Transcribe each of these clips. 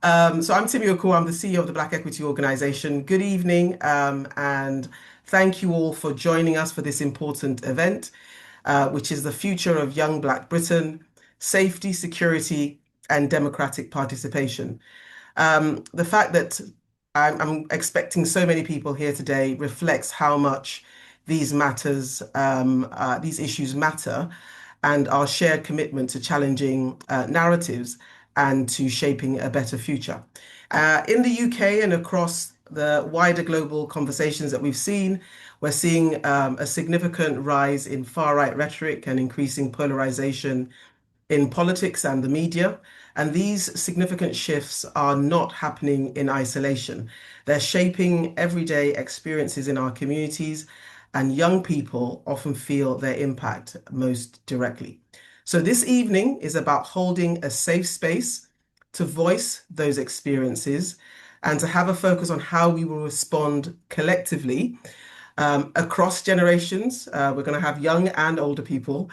So I'm Timi Okoh. I'm the CEO of the Black Equity Organization. Good evening, and thank you all for joining us for this important event, which is the future of young Black Britain, safety, security, and democratic participation. The fact that I'm expecting so many people here today reflects how much these issues matter, and our shared commitment to challenging narratives and to shaping a better future. In the UK and across the wider global conversations that we've seen, we're seeing a significant rise in far-right rhetoric and increasing polarization in politics and the media. And these significant shifts are not happening in isolation. They're shaping everyday experiences in our communities, and young people often feel their impact most directly. So, this evening is about holding a safe space to voice those experiences and to have a focus on how we will respond collectively across generations. We're going to have young and older people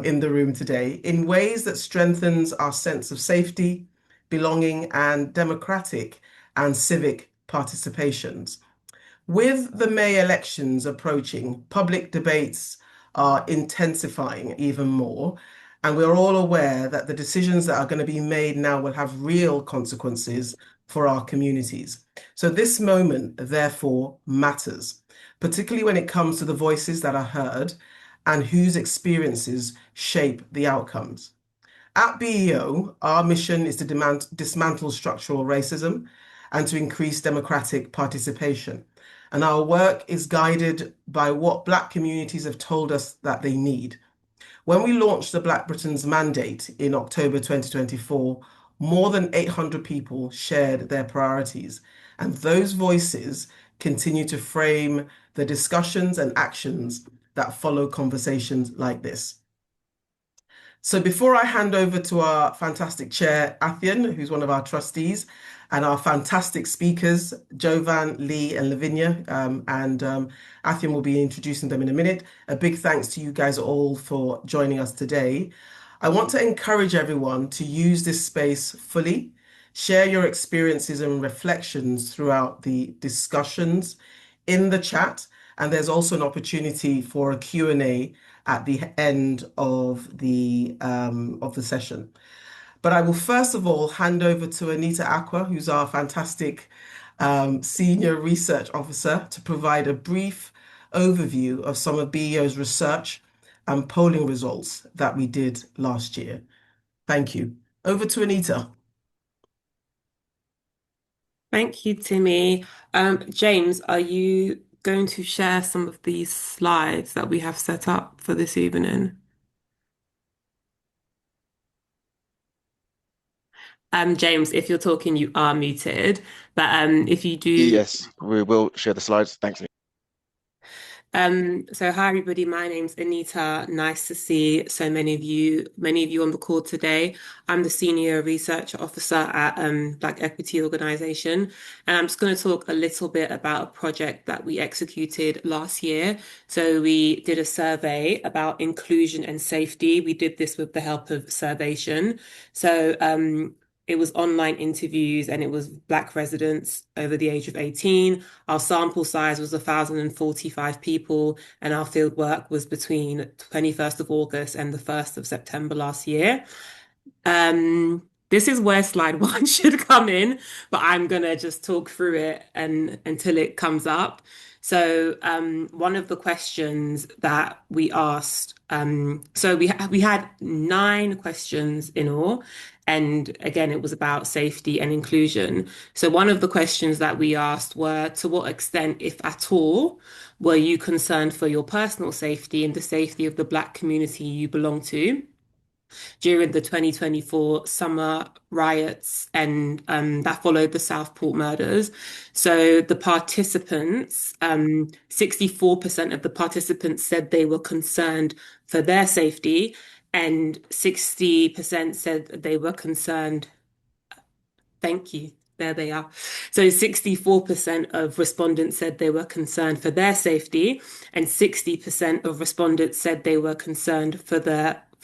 in the room today in ways that strengthens our sense of safety, belonging, and democratic and civic participations. With the May elections approaching, public debates are intensifying even more, and we're all aware that the decisions that are going to be made now will have real consequences for our communities. So this moment, therefore, matters, particularly when it comes to the voices that are heard and whose experiences shape the outcomes. At BEO, our mission is to dismantle structural racism and to increase democratic participation. And our work is guided by what Black communities have told us that they need. When we launched the Black Britain's Mandate in October 2024, more than 800 people shared their priorities, and those voices continue to frame the discussions and actions that follow conversations like this. So before I hand over to our fantastic chair, Athian, who's one of our trustees, and our fantastic speakers, Jovan, Lee, and Lavinia, Athian will be introducing them in a minute. A big thanks to you guys all for joining us today. I want to encourage everyone to use this space fully, share your experiences and reflections throughout the discussions in the chat, and there's also an opportunity for a Q&A at the end of the session. But I will first of all hand over to Anita Aqua, who's our fantastic senior research officer, to provide a brief overview of some of BEO's research and polling results that we did last year. Thank you. Over to Anita. Thank you, Timi. James, are you going to share some of these slides that we have set up for this evening? James, if you're talking, you are muted. But if you do, Yes, we will share the slides. Thanks. so hi everybody, my name's Anita. Nice to see so many of you on the call today. I'm the Senior Research Officer at Black Equity Organization, and I'm just going to talk a little bit about a project that we executed last year. So we did a survey about inclusion and safety. We did this with the help of Survation. So it was online interviews and it was Black residents over the age of 18. Our sample size was 1,045 people, and our field work was between 21st of August and the 1st of September last year. This is where slide one should come in, but I'm gonna just talk through it and until it comes up. So one of the questions that we asked, so we had 9 questions in all, and again it was about safety and inclusion. So one of the questions that we asked were, to what extent, if at all, were you concerned for your personal safety and the safety of the Black community you belong to during the 2024 summer riots and that followed the Southport murders. So the participants, 64% of the participants said they were concerned for their safety, and 60% said they were concerned. Thank you. There they are. So 64% of respondents said they were concerned for their safety, and 60% of respondents said they were concerned for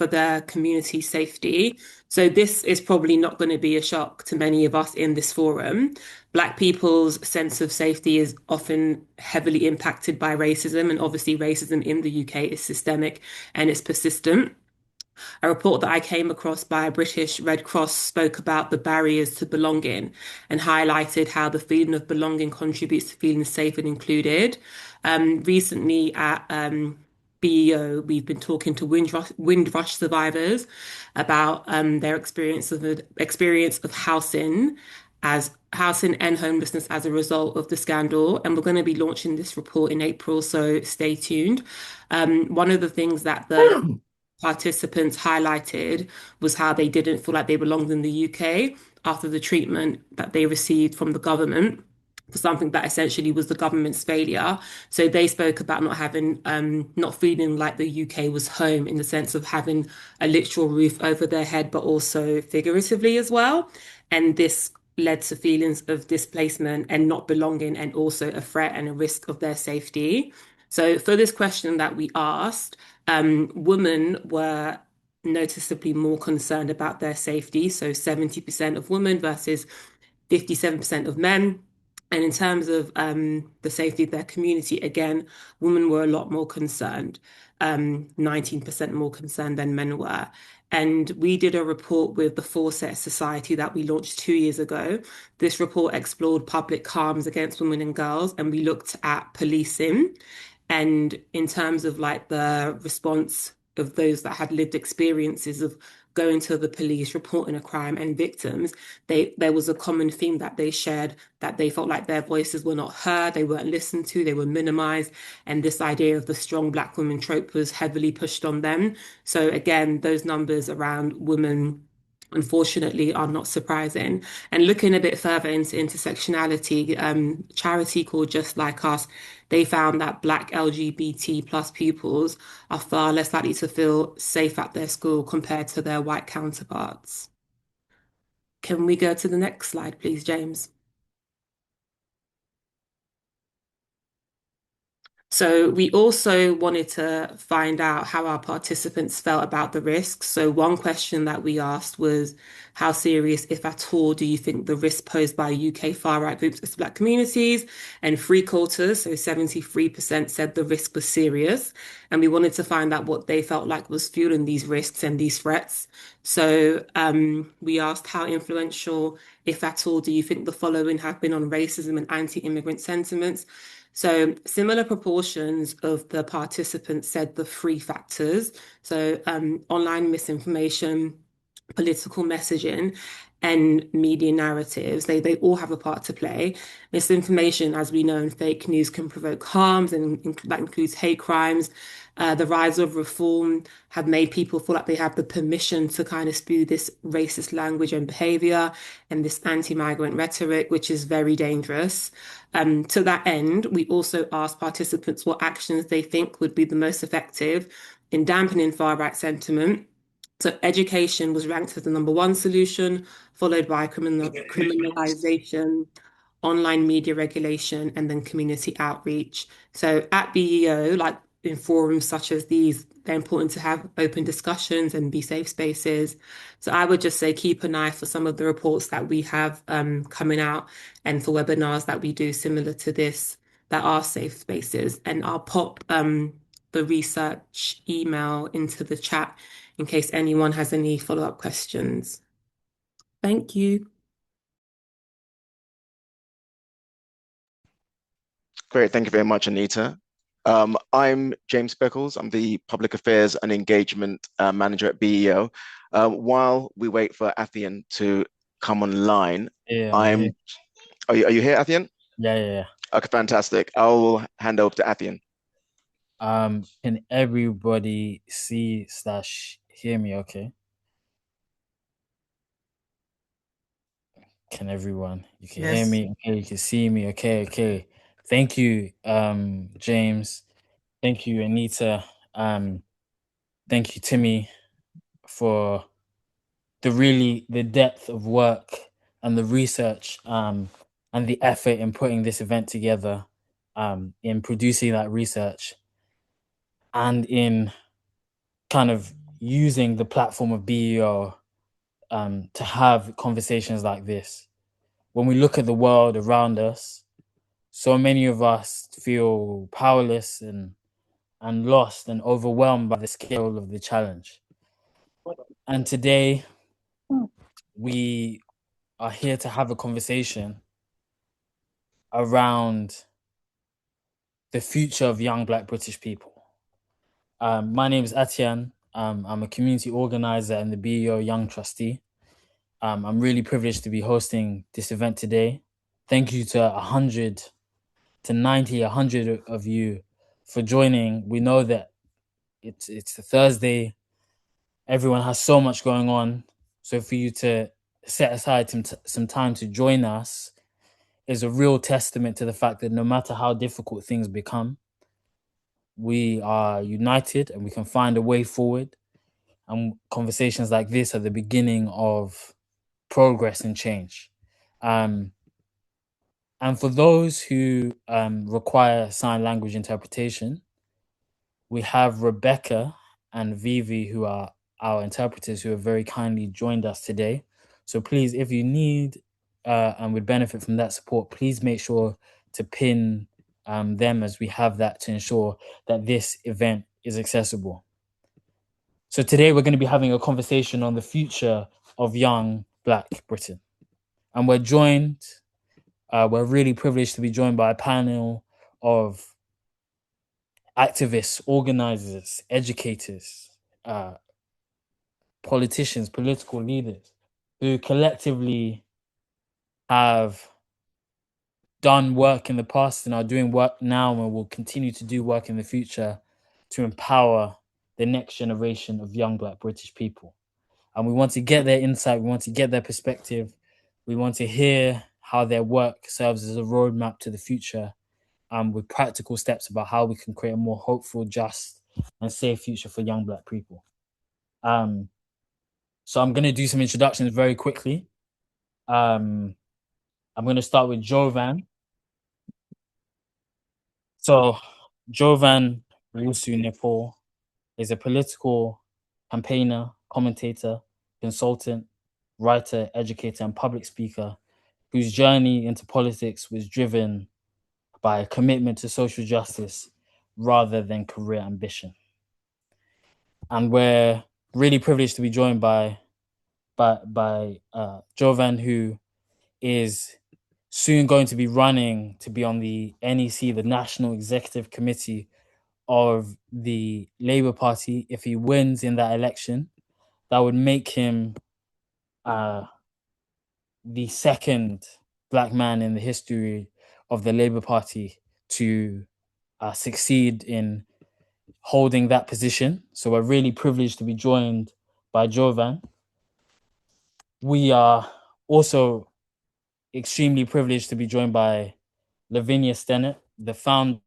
for their community safety. So this is probably not going to be a shock to many of us in this forum. Black people's sense of safety is often heavily impacted by racism, and obviously racism in the UK is systemic and it's persistent. A report that I came across by a British Red Cross spoke about the barriers to belonging and highlighted how the feeling of belonging contributes to feeling safe and included. Recently at BEO, we've been talking to Windrush survivors about their experience of housing and homelessness as a result of the scandal. And we're going to be launching this report in April, so stay tuned. One of the things that the participants highlighted was how they didn't feel like they belonged in the UK after the treatment that they received from the government for something that essentially was the government's failure. So they spoke about not feeling like the UK was home in the sense of having a literal roof over their head, but also figuratively as well. And this led to feelings of displacement and not belonging, and also a threat and a risk of their safety. So for this question that we asked, women were noticeably more concerned about their safety. So 70% of women versus 57% of men. And in terms of the safety of their community, again, women were a lot more concerned, 19% more concerned than men were. And we did a report with the Forset Society that we launched 2 years ago. This report explored public harms against women and girls, and we looked at policing. And in terms of like the response of those that had lived experiences of going to the police, reporting a crime, and victims, there was a common theme that they shared, that they felt like their voices were not heard, they weren't listened to, they were minimized, and this idea of the strong Black woman trope was heavily pushed on them. So again, those numbers around women, unfortunately, are not surprising. And looking a bit further into intersectionality, charity called Just Like Us, they found that Black LGBT plus pupils are far less likely to feel safe at their school compared to their white counterparts. Can we go to the next slide, please, James? So we also wanted to find out how our participants felt about the risks. So one question that we asked was, how serious, if at all, do you think the risk posed by UK far-right groups to Black communities? And three-quarters, so 73%, said the risk was serious. And we wanted to find out what they felt like was fueling these risks and these threats. So we asked, how influential, if at all, do you think the following have been on racism and anti-immigrant sentiments? So similar proportions of the participants said the three factors. So online misinformation, political messaging, and media narratives, they all have a part to play. Misinformation, as we know, and fake news can provoke harms, and that includes hate crimes. The rise of reform have made people feel like they have the permission to kind of spew this racist language and behavior and this anti-migrant rhetoric, which is very dangerous. To that end, we also asked participants what actions they think would be the most effective in dampening far-right sentiment. So education was ranked as the number one solution, followed by criminalization, online media regulation, and then community outreach. So at BEO, like in forums such as these, they're important to have open discussions and be safe spaces. So I would just say keep an eye for some of the reports that we have coming out, and for webinars that we do similar to this that are safe spaces. And I'll pop the research email into the chat in case anyone has any follow-up questions. Thank you. Great, thank you very much, Anita. I'm James Beckles. I'm the Public Affairs and Engagement Manager at BEO. While we wait for Athian to come online, Yeah, are you here, Athian? yeah. Okay, fantastic. I'll hand over to Athian. Can everybody see/hear me okay? Can everyone? You can hear Yes. me, okay, you can see me, okay. Thank you, James. Thank you, Anita. Thank you, Timmy, for the depth of work and the research and the effort in putting this event together, in producing that research, and in kind of using the platform of BEO to have conversations like this. When we look at the world around us, so many of us feel powerless and lost and overwhelmed by the scale of the challenge. And today, we are here to have a conversation around the future of young Black British people. My name is Atian. I'm a community organizer and the BEO Young Trustee. I'm really privileged to be hosting this event today. Thank you to 100 to 90, 100 of you for joining. We know that it's a Thursday. Everyone has so much going on. So for you to set aside some time to join us is a real testament to the fact that no matter how difficult things become, we are united and we can find a way forward. And conversations like this are the beginning of progress and change. And for those who require sign language interpretation, we have Rebecca and Vivi, who are our interpreters, who have very kindly joined us today. So please, if you need and would benefit from that support, please make sure to pin them, as we have that to ensure that this event is accessible. So today we're going to be having a conversation on the future of young Black Britain. And we're really privileged to be joined by a panel of activists, organizers, educators, politicians, political leaders, who collectively have done work in the past and are doing work now and will continue to do work in the future to empower the next generation of young Black British people. And we want to get their insight, we want to get their perspective, we want to hear how their work serves as a roadmap to the future, with practical steps about how we can create a more hopeful, just, and safe future for young Black people. So I'm going to do some introductions very quickly. I'm going to start with Jovan. So Jovan Rusu-Nepal is a political campaigner, commentator, consultant, writer, educator, and public speaker whose journey into politics was driven by a commitment to social justice rather than career ambition. And we're really privileged to be joined by Jovan, who is soon going to be running to be on the NEC, the National Executive Committee of the Labour Party. If he wins in that election, that would make him the second Black man in the history of the Labour Party to succeed in holding that position. So we're really privileged to be joined by Jovan. We are also extremely privileged to be joined by Lavinia Stennett, the founder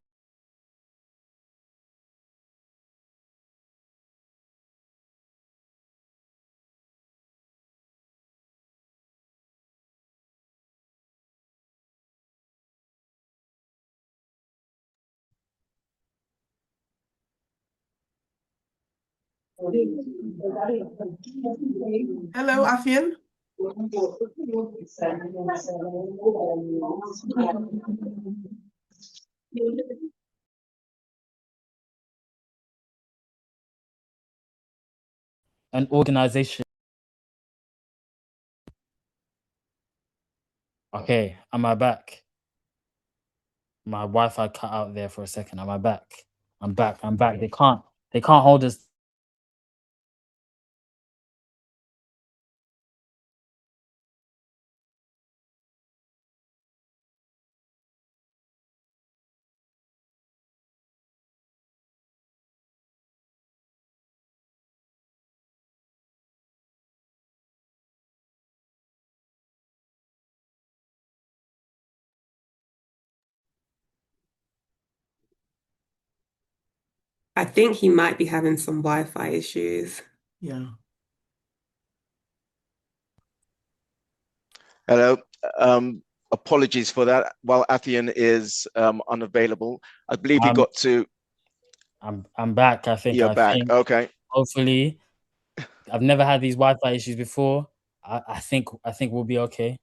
Hello, Afian. an organization. Okay, am I back? My Wi-Fi cut out there for a second. Am I back? I'm back. They can't hold us. I think he might be having some Wi-Fi issues. Yeah. Hello. Apologies for that. While Athian is unavailable, I believe he got to. I'm back. I think You're back. Okay. Hopefully, I've never had these Wi-Fi issues before. I think we'll be okay.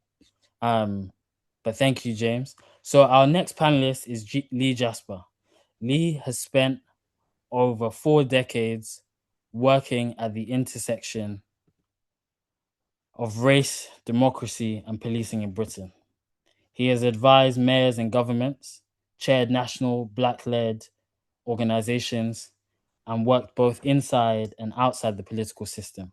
But thank you, James. So our next panelist is Lee Jasper. Lee has spent over 4 decades working at the intersection of race, democracy, and policing in Britain. He has advised mayors and governments, chaired national Black-led organizations, and worked both inside and outside the political system.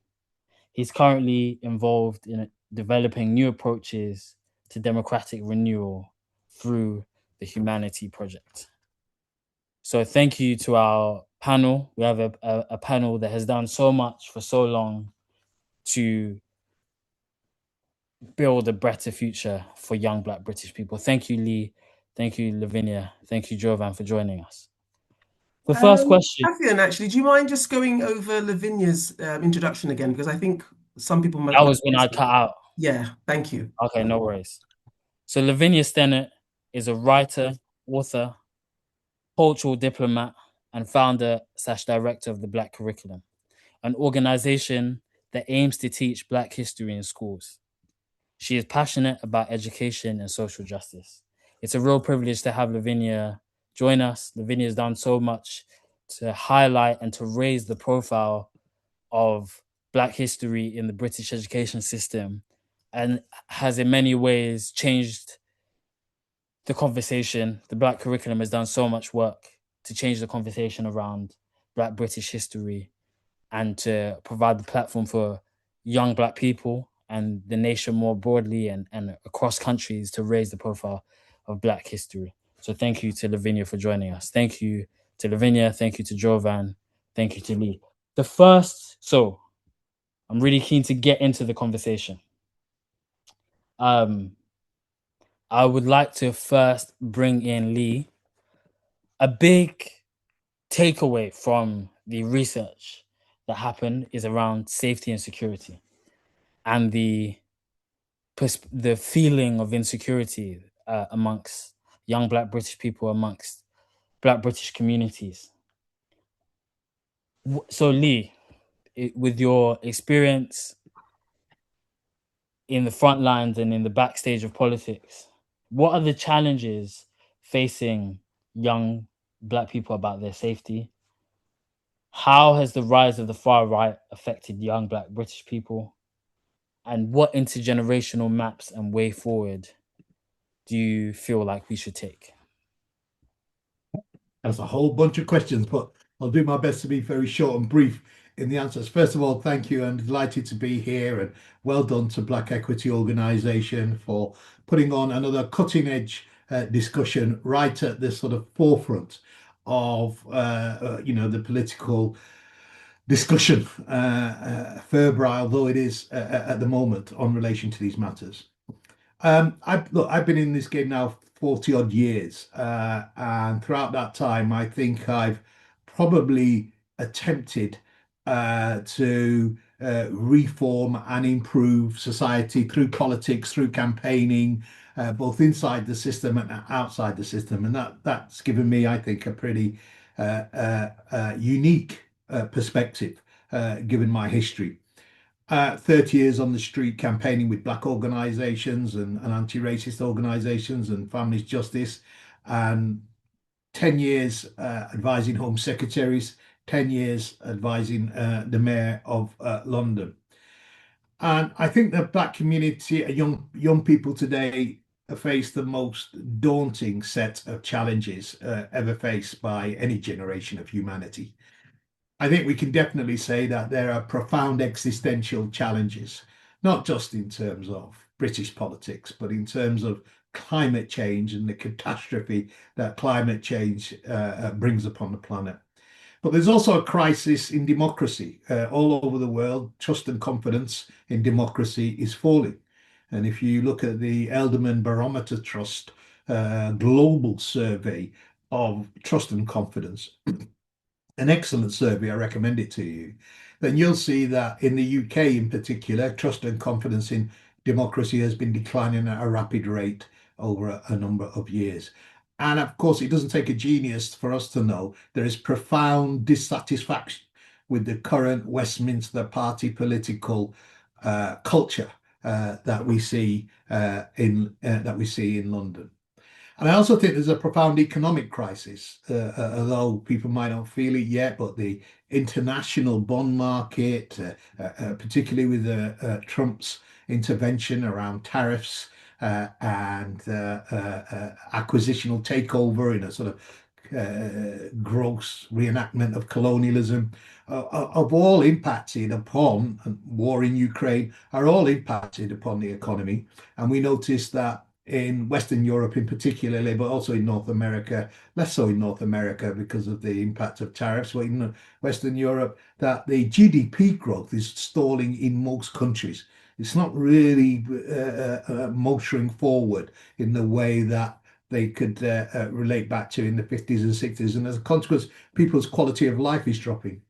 He's currently involved in developing new approaches to democratic renewal through the Humanity Project. So thank you to our panel. We have a panel that has done so much for so long to build a better future for young Black British people. Thank you, Lee. Thank you, Lavinia. Thank you, Jovan, for joining us. The first question. Affian, actually, do you mind just going over Lavinia's introduction again? Because I think some people might. That was when I cut out. Yeah, thank you. Okay, no worries. So Lavinia Stennett is a writer, author, cultural diplomat, and founder/director of the Black Curriculum, an organization that aims to teach Black history in schools. She is passionate about education and social justice. It's a real privilege to have Lavinia join us. Lavinia has done so much to highlight and to raise the profile of Black history in the British education system, and has in many ways changed the conversation. The Black Curriculum has done so much work to change the conversation around Black British history and to provide the platform for young Black people and the nation more broadly and across countries to raise the profile of Black history. So thank you to Lavinia for joining us. Thank you to Lavinia. Thank you to Jovan. Thank you to Lee. So I'm really keen to get into the conversation. I would like to first bring in Lee. A big takeaway from the research that happened is around safety and security, and the feeling of insecurity amongst young Black British people, amongst Black British communities. So Lee, with your experience in the front lines and in the backstage of politics, what are the challenges facing young Black people about their safety? How has the rise of the far right affected young Black British people? And what intergenerational maps and way forward do you feel like we should take? That's a whole bunch of questions, but I'll do my best to be very short and brief in the answers. First of all, thank you. I'm delighted to be here, and well done to Black Equity Organisation for putting on another cutting edge discussion right at the sort of forefront of the political discussion, febrile though it is at the moment on relation to these matters. I've been in this game now 40 odd years, and throughout that time, I think I've probably attempted to reform and improve society through politics, through campaigning, both inside the system and outside the system, and that's given me, I think, a pretty unique perspective, given my history. 30 years on the street campaigning with Black organisations and anti-racist organisations and families justice, and 10 years advising Home Secretaries, 10 years advising the Mayor of London. And I think the Black community, young people today, face the most daunting set of challenges ever faced by any generation of humanity. I think we can definitely say that there are profound existential challenges, not just in terms of British politics, but in terms of climate change and the catastrophe that climate change brings upon the planet. But there's also a crisis in democracy. All over the world, trust and confidence in democracy is falling. And if you look at the Edelman Barometer Trust global survey of trust and confidence, an excellent survey, I recommend it to you, then you'll see that in the UK in particular, trust and confidence in democracy has been declining at a rapid rate over a number of years. And of course, it doesn't take a genius for us to know there is profound dissatisfaction with the current Westminster Party political culture that we see in London. And I also think there's a profound economic crisis, although people might not feel it yet, but the international bond market, particularly with Trump's intervention around tariffs and acquisitional takeover in a sort of gross reenactment of colonialism, have all impacted upon, and war in Ukraine are all impacted upon the economy. And we noticed that in Western Europe in particularly, but also in North America, less so in North America because of the impact of tariffs, but in Western Europe, that the GDP growth is stalling in most countries. It's not really motoring forward in the way that they could relate back to in the 50s and 60s. And as a consequence, people's quality of life is dropping.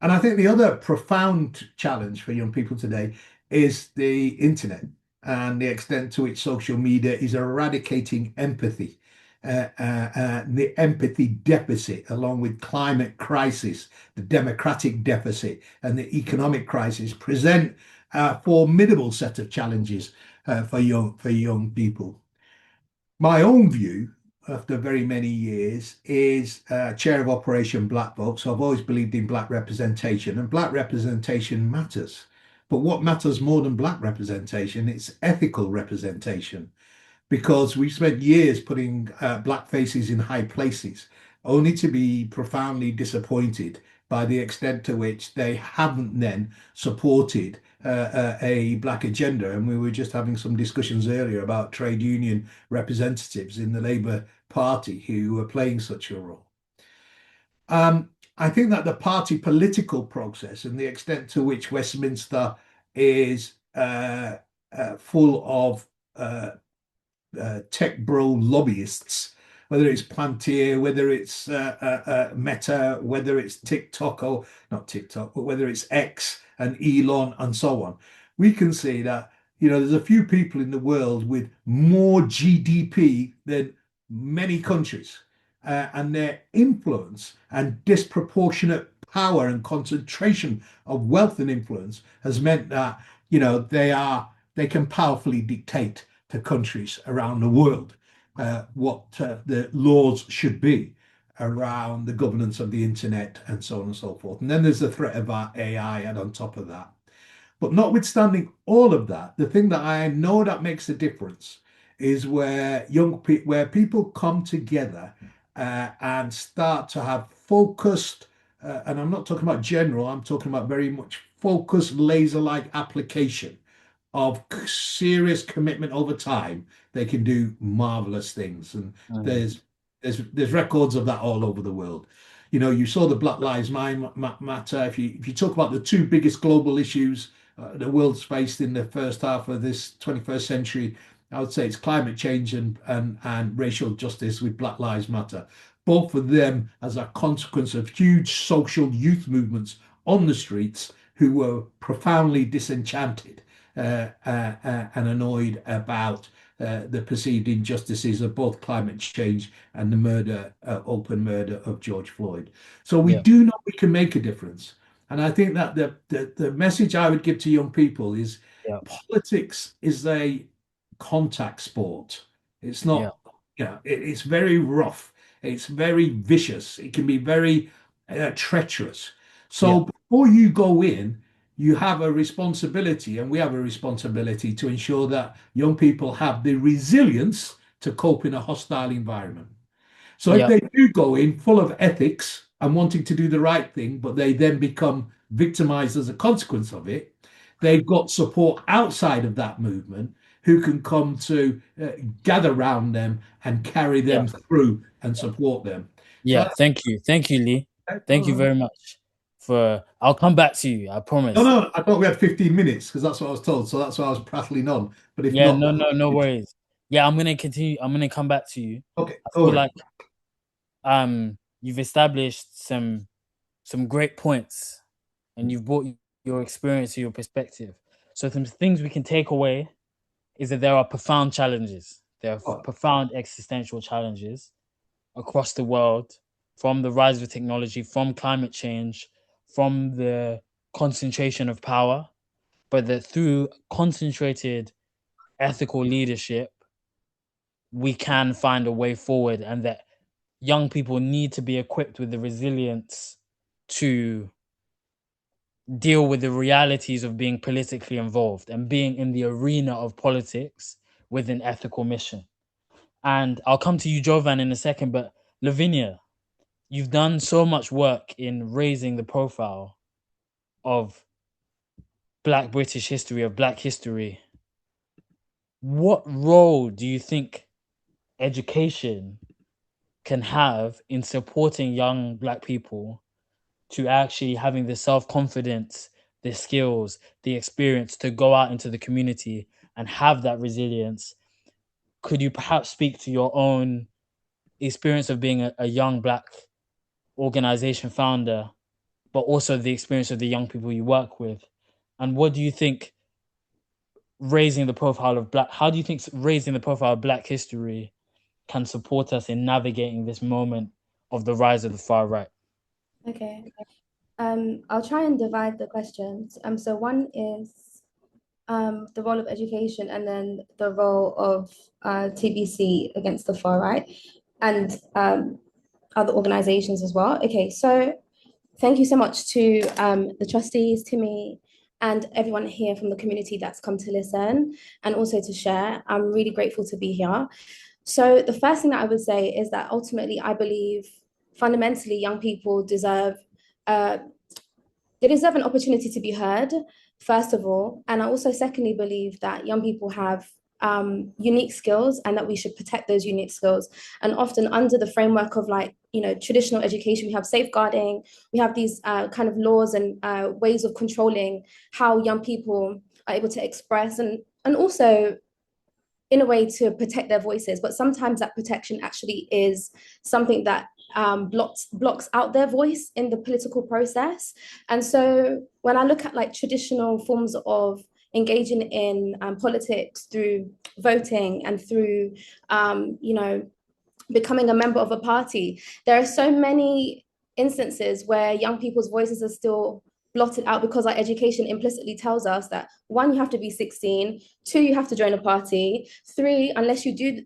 And I think the other profound challenge for young people today is the internet and the extent to which social media is eradicating empathy. The empathy deficit, along with climate crisis, the democratic deficit, and the economic crisis, present a formidable set of challenges for young people. My own view, after very many years, is chair of Operation Black Vote. So I've always believed in black representation, and black representation matters. But what matters more than black representation, it's ethical representation, because we've spent years putting black faces in high places, only to be profoundly disappointed by the extent to which they haven't then supported a black agenda. And we were just having some discussions earlier about trade union representatives in the Labour Party who were playing such a role. I think that the party political process and the extent to which Westminster is full of tech bro lobbyists, whether it's Plantier, whether it's Meta, whether it's TikTok, or not TikTok, but whether it's X and Elon and so on, we can see that, there's a few people in the world with more GDP than many countries, and their influence and disproportionate power and concentration of wealth and influence has meant that, they can powerfully dictate to countries around the world what the laws should be around the governance of the internet and so on and so forth. And then there's the threat of our AI and on top of that. But notwithstanding all of that, the thing that I know that makes a difference is where people come together and start to have focused, and I'm not talking about general, I'm talking about very much focused, laser-like application of serious commitment over time, they can do marvelous things. And there's records of that all over the world. You saw the Black Lives Matter. If you talk about the two biggest global issues the world's faced in the first half of this 21st century, I would say it's climate change and racial justice with Black Lives Matter. Both of them as a consequence of huge social youth movements on the streets who were profoundly disenchanted and annoyed about the perceived injustices of both climate change and the open murder of George Floyd. So we do know we can make a difference. And I think that the message I would give to young people is politics is a contact sport. It's not, it's very rough. It's very vicious. It can be very treacherous. So before you go in, you have a responsibility, and we have a responsibility to ensure that young people have the resilience to cope in a hostile environment. So if they do go in full of ethics and wanting to do the right thing, but they then become victimized as a consequence of it, they've got support outside of that movement who can come to gather around them and carry them through and support them. Thank you, Lee. Thank you very much. I'll come back to you, I promise. No, I thought we had 15 minutes because that's what I was told, so that's why I was prattling on. But if not, no worries. I'm gonna continue. I'm gonna come back to you. Okay. I feel like you've established some great points, and you've brought your experience to your perspective. So some things we can take away is that there are profound challenges. There are profound existential challenges across the world, from the rise of technology, from climate change, from the concentration of power, but that through concentrated ethical leadership, we can find a way forward, and that young people need to be equipped with the resilience to deal with the realities of being politically involved and being in the arena of politics with an ethical mission. And I'll come to you, Jovan, in a second, but Lavinia, you've done so much work in raising the profile of Black British history, of Black history. What role do you think education can have in supporting young Black people to actually having the self-confidence, the skills, the experience to go out into the community and have that resilience? Could you perhaps speak to your own experience of being a young Black organization founder, but also the experience of the young people you work with? And what do you think raising the profile of how do you think raising the profile of Black history can support us in navigating this moment of the rise of the far right? Okay. I'll try and divide the questions. So one is the role of education, and then the role of TBC against the far right, and other organizations as well. Okay, so thank you so much to the trustees, Timmy, and everyone here from the community that's come to listen and also to share. I'm really grateful to be here. So the first thing that I would say is that ultimately I believe fundamentally young people deserve an opportunity to be heard, first of all. And I also secondly believe that young people have unique skills and that we should protect those unique skills. And often under the framework of traditional education, we have safeguarding, we have these kind of laws and ways of controlling how young people are able to express and also in a way to protect their voices. But sometimes that protection actually is something that blocks out their voice in the political process. And so when I look at traditional forms of engaging in politics through voting and through becoming a member of a party, there are so many instances where young people's voices are still blotted out because our education implicitly tells us that 1, you have to be 16, 2, you have to join a party, 3, unless you do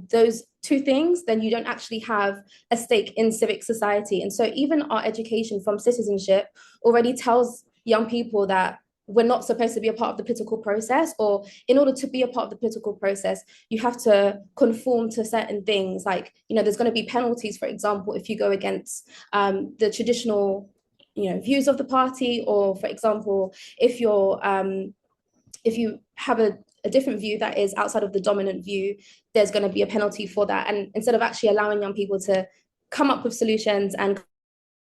those 2 things, then you don't actually have a stake in civic society. And so even our education from citizenship already tells young people that we're not supposed to be a part of the political process, or in order to be a part of the political process, you have to conform to certain things. There's going to be penalties, for example, if you go against the traditional views of the party, or for example, if you have a different view that is outside of the dominant view, there's going to be a penalty for that. And instead of actually allowing young people to come up with solutions and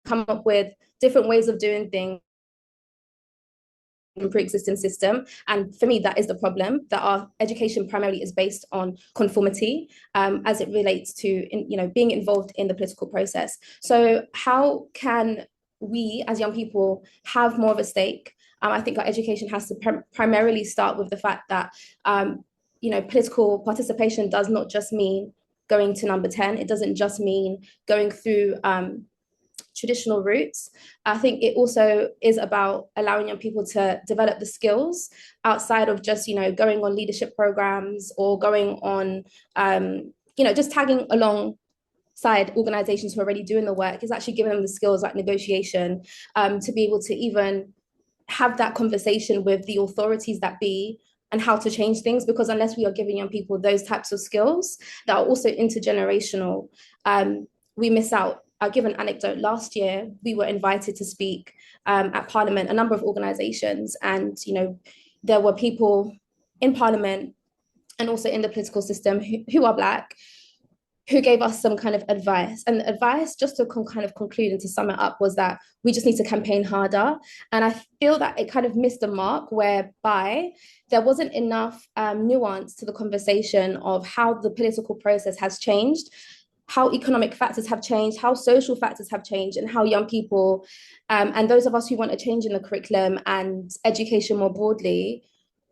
come up with different ways of doing things in pre-existing system. And for me, that is the problem, that our education primarily is based on conformity as it relates to being involved in the political process. So how can we as young people have more of a stake? I think our education has to primarily start with the fact that political participation does not just mean going to number 10. It doesn't just mean going through traditional routes. I think it also is about allowing young people to develop the skills outside of just going on leadership programs or going on just tagging along side organizations who are already doing the work. Is actually giving them the skills like negotiation to be able to even have that conversation with the authorities that be and how to change things, because unless we are giving young people those types of skills that are also intergenerational, we miss out. I'll give an anecdote. Last year, we were invited to speak at Parliament, a number of organizations, and there were people in Parliament and also in the political system who are Black, who gave us some kind of advice. And the advice, just to kind of conclude and to sum it up, was that we just need to campaign harder. And I feel that it kind of missed the mark, whereby there wasn't enough nuance to the conversation of how the political process has changed, how economic factors have changed, how social factors have changed, and how young people and those of us who want a change in the curriculum and education more broadly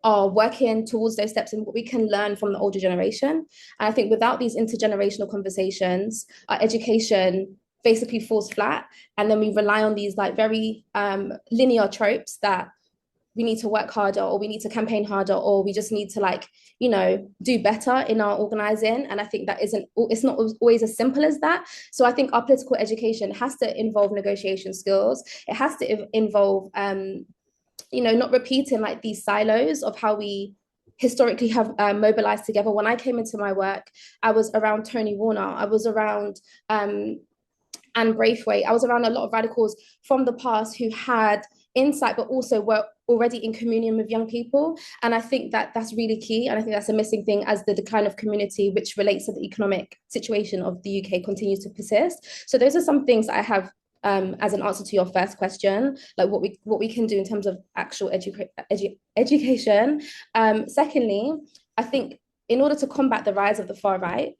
are working towards those steps and what we can learn from the older generation. And I think without these intergenerational conversations, our education basically falls flat, and then we rely on these like very linear tropes that we need to work harder, or we need to campaign harder, or we just need to like, you know, do better in our organizing. And I think that it's not always as simple as that. So I think our political education has to involve negotiation skills. It has to involve you know, not repeating like these silos of how we historically have mobilized together. When I came into my work, I was around Tony Warner, I was around Anne Braithwaite, I was around a lot of radicals from the past who had insight, but also were already in communion with young people. And I think that that's really key. And I think that's a missing thing as the decline of community, which relates to the economic situation of the UK, continues to persist. So those are some things I have as an answer to your first question, like what we can do in terms of actual education. Secondly, I think in order to combat the rise of the far right,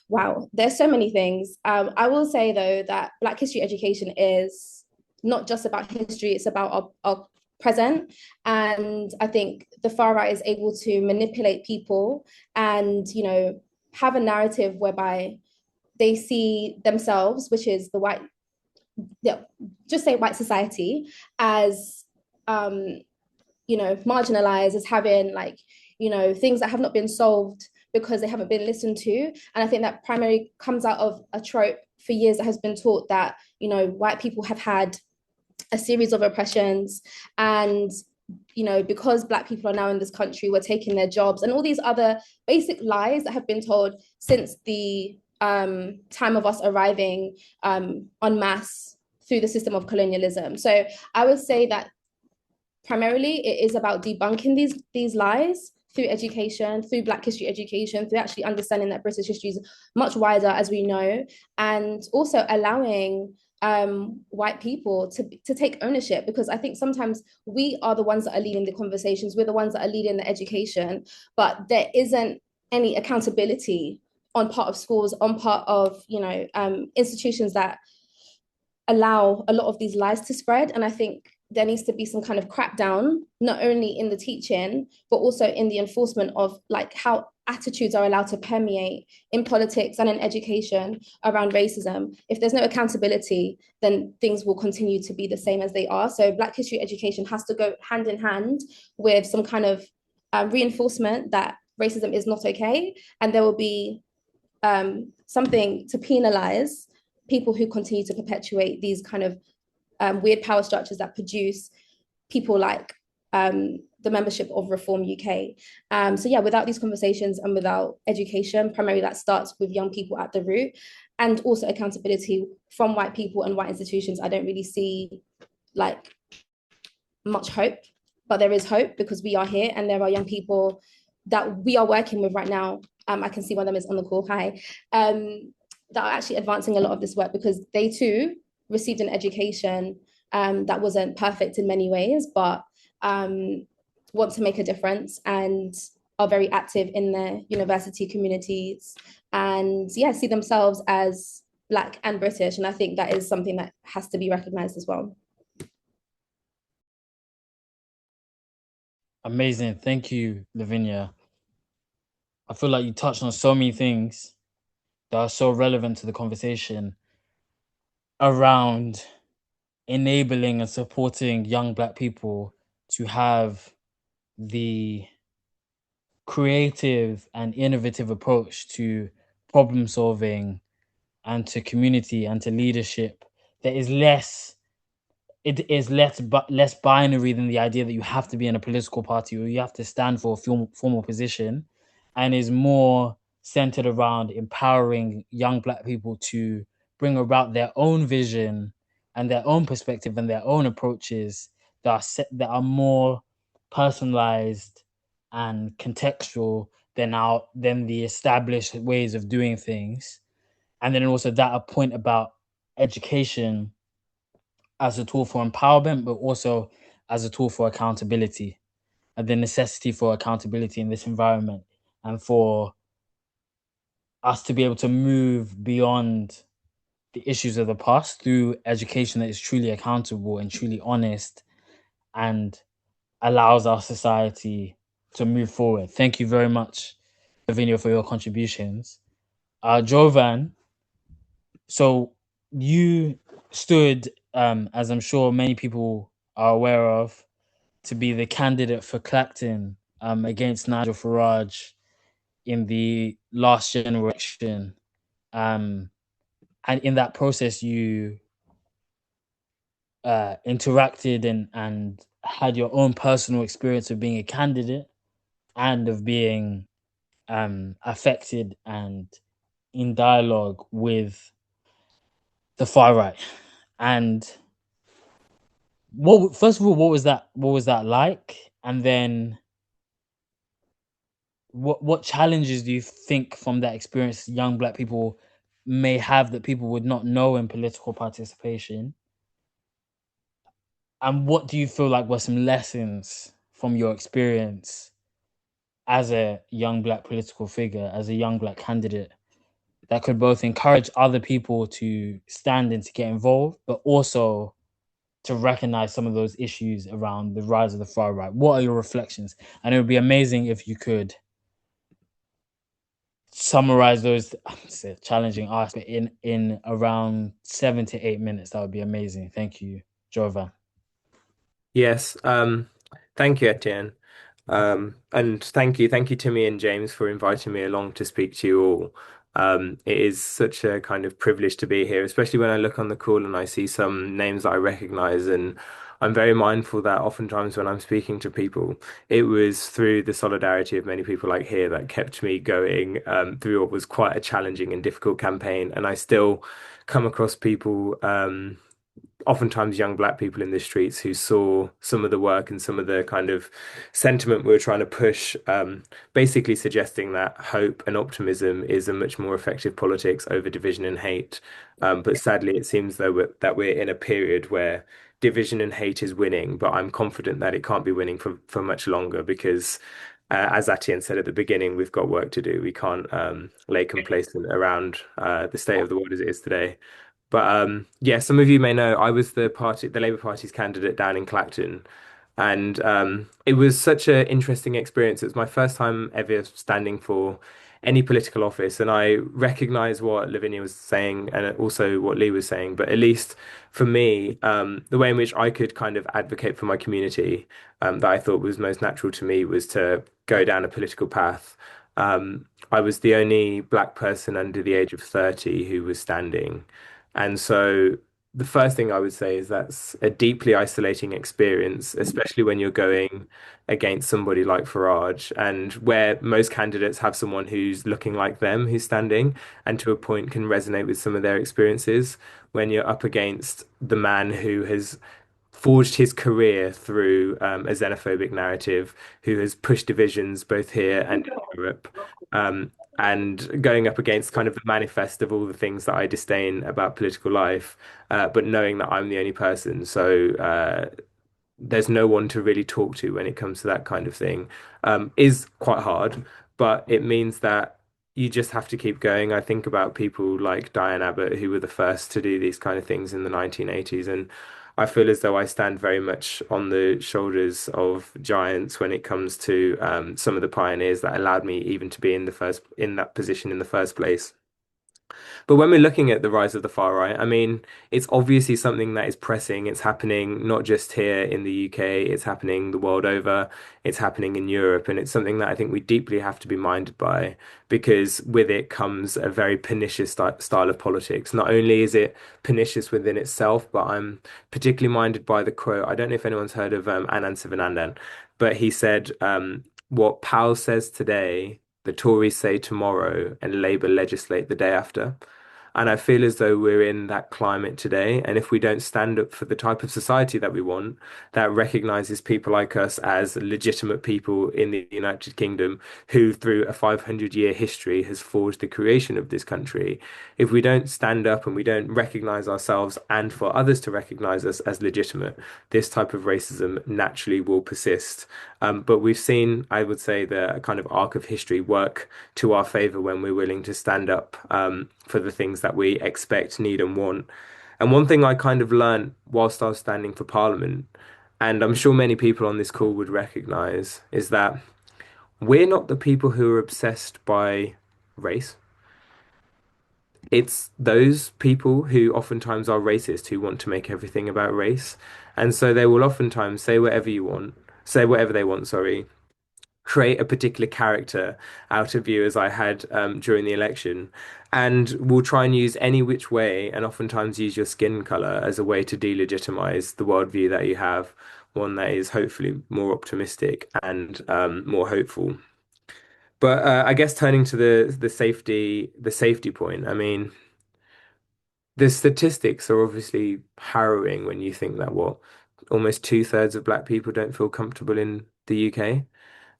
wow, there's so many things. I will say though that Black history education is not just about history, it's about our present. And I think the far right is able to manipulate people and, you know, have a narrative whereby they see themselves, which is the white, yeah, just say white society, as you know, marginalized, as having like, you know, things that have not been solved because they haven't been listened to. And I think that primarily comes out of a trope for years that has been taught that, you know, white people have had a series of oppressions, and you know, because Black people are now in this country, we're taking their jobs, and all these other basic lies that have been told since the time of us arriving en masse through the system of colonialism. So I would say that primarily it is about debunking these lies through education, through Black history education, through actually understanding that British history is much wider, as we know, and also allowing white people to take ownership, because I think sometimes we are the ones that are leading the conversations, we're the ones that are leading the education, but there isn't any accountability on part of schools, on part of, you know, institutions that allow a lot of these lies to spread. And I think there needs to be some kind of crackdown, not only in the teaching, but also in the enforcement of like how attitudes are allowed to permeate in politics and in education around racism. If there's no accountability, then things will continue to be the same as they are. So Black history education has to go hand in hand with some kind of reinforcement that racism is not okay. And there will be something to penalize people who continue to perpetuate these kind of weird power structures that produce people like the membership of Reform UK. So yeah, without these conversations and without education, primarily that starts with young people at the root, and also accountability from white people and white institutions, I don't really see like much hope, but there is hope because we are here and there are young people that we are working with right now. I can see one of them is on the call, hi, that are actually advancing a lot of this work because they too received an education that wasn't perfect in many ways, but want to make a difference and are very active in their university communities and yeah, see themselves as Black and British. And I think that is something that has to be recognized as well. Amazing. Thank you, Lavinia. I feel like you touched on so many things that are so relevant to the conversation around enabling and supporting young Black people to have the creative and innovative approach to problem solving and to community and to leadership that is less binary than the idea that you have to be in a political party or you have to stand for a formal position, and is more centered around empowering young Black people to bring about their own vision and their own perspective and their own approaches that are more personalized and contextual than the established ways of doing things. And then also that a point about education as a tool for empowerment, but also as a tool for accountability, and the necessity for accountability in this environment, and for us to be able to move beyond the issues of the past through education that is truly accountable and truly honest and allows our society to move forward. Thank you very much, Lavinia, for your contributions. Jovan, So you stood, as I'm sure many people are aware of, to be the candidate for Clacton against Nigel Farage in the last general election. And in that process, you interacted and had your own personal experience of being a candidate and of being affected and in dialogue with the far right. And what first of all, what was that like? And then what challenges do you think from that experience young Black people may have that people would not know in political participation? And what do you feel like were some lessons from your experience as a young Black political figure, as a young Black candidate, that could both encourage other people to stand and to get involved, but also to recognize some of those issues around the rise of the far right? What are your reflections? And it would be amazing if you could summarize those challenging aspects in around 7 to 8 minutes. That would be amazing. Thank you, Jovan. Yes, thank you, Etienne. And thank you, Timmy and James, for inviting me along to speak to you all. It is such a kind of privilege to be here, especially when I look on the call and I see some names that I recognize. And I'm very mindful that oftentimes when I'm speaking to people, it was through the solidarity of many people like here that kept me going through what was quite a challenging and difficult campaign. And I still come across people. Oftentimes young Black people in the streets who saw some of the work and some of the kind of sentiment we were trying to push, basically suggesting that hope and optimism is a much more effective politics over division and hate. But sadly, it seems though that we're in a period where division and hate is winning, but I'm confident that it can't be winning for much longer because as Etienne said at the beginning, we've got work to do. We can't lay complacent around the state of the world as it is today. But yeah, some of you may know I was the Labour Party's candidate down in Clacton, and it was such an interesting experience. It was my first time ever standing for any political office, and I recognise what Lavinia was saying and also what Lee was saying. But at least for me, the way in which I could kind of advocate for my community, that I thought was most natural to me was to go down a political path. I was the only Black person under the age of 30 who was standing. And so the first thing I would say is that's a deeply isolating experience, especially when you're going against somebody like Farage, and where most candidates have someone who's looking like them, who's standing, and to a point can resonate with some of their experiences. When you're up against the man who has forged his career through a xenophobic narrative, who has pushed divisions both here and in Europe, and going up against kind of the manifest of all the things that I disdain about political life, but knowing that I'm the only person. So there's no one to really talk to when it comes to that kind of thing, is quite hard, but it means that you just have to keep going. I think about people like Diane Abbott, who were the first to do these kind of things in the 1980s, and I feel as though I stand very much on the shoulders of giants when it comes to some of the pioneers that allowed me even to be in that position in the first place. But when we're looking at the rise of the far right, I mean, it's obviously something that is pressing. It's happening not just here in the UK, it's happening the world over, it's happening in Europe. And it's something that I think we deeply have to be minded by because with it comes a very pernicious style of politics. Not only is it pernicious within itself, but I'm particularly minded by the quote. I don't know if anyone's heard of Anand Sivanandan, but he said, what Powell says today the Tories say tomorrow and Labour legislate the day after. And I feel as though we're in that climate today. And if we don't stand up for the type of society that we want, that recognizes people like us as legitimate people in the United Kingdom, who through a 500-year history has forged the creation of this country, if we don't stand up and we don't recognize ourselves and for others to recognize us as legitimate, this type of racism naturally will persist. But we've seen, I would say, the kind of arc of history work to our favor when we're willing to stand up for the things that we expect, need, and want. And one thing I kind of learned whilst I was standing for Parliament, and I'm sure many people on this call would recognize, is that we're not the people who are obsessed by race. it's those people who oftentimes are racist who want to make everything about race. And so they will oftentimes say whatever they want, sorry, create a particular character out of you, as I had during the election, and will try and use any which way, and oftentimes use your skin color as a way to delegitimize the worldview that you have, one that is hopefully more optimistic and more hopeful. But I guess turning to the safety point, I mean, the statistics are obviously harrowing when you think that what almost two-thirds of black people don't feel comfortable in the UK.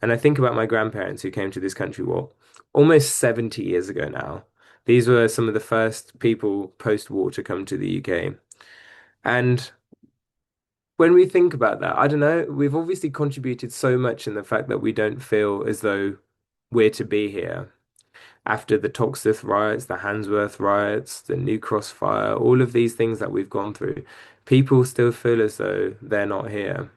And I think about my grandparents who came to this country, what, almost 70 years ago now. These were some of the first people post-war to come to the UK. And when we think about that, I don't know, we've obviously contributed so much in the fact that we don't feel as though we're to be here. After the Toxteth riots, the Handsworth riots, the New Cross fire, all of these things that we've gone through, people still feel as though they're not here.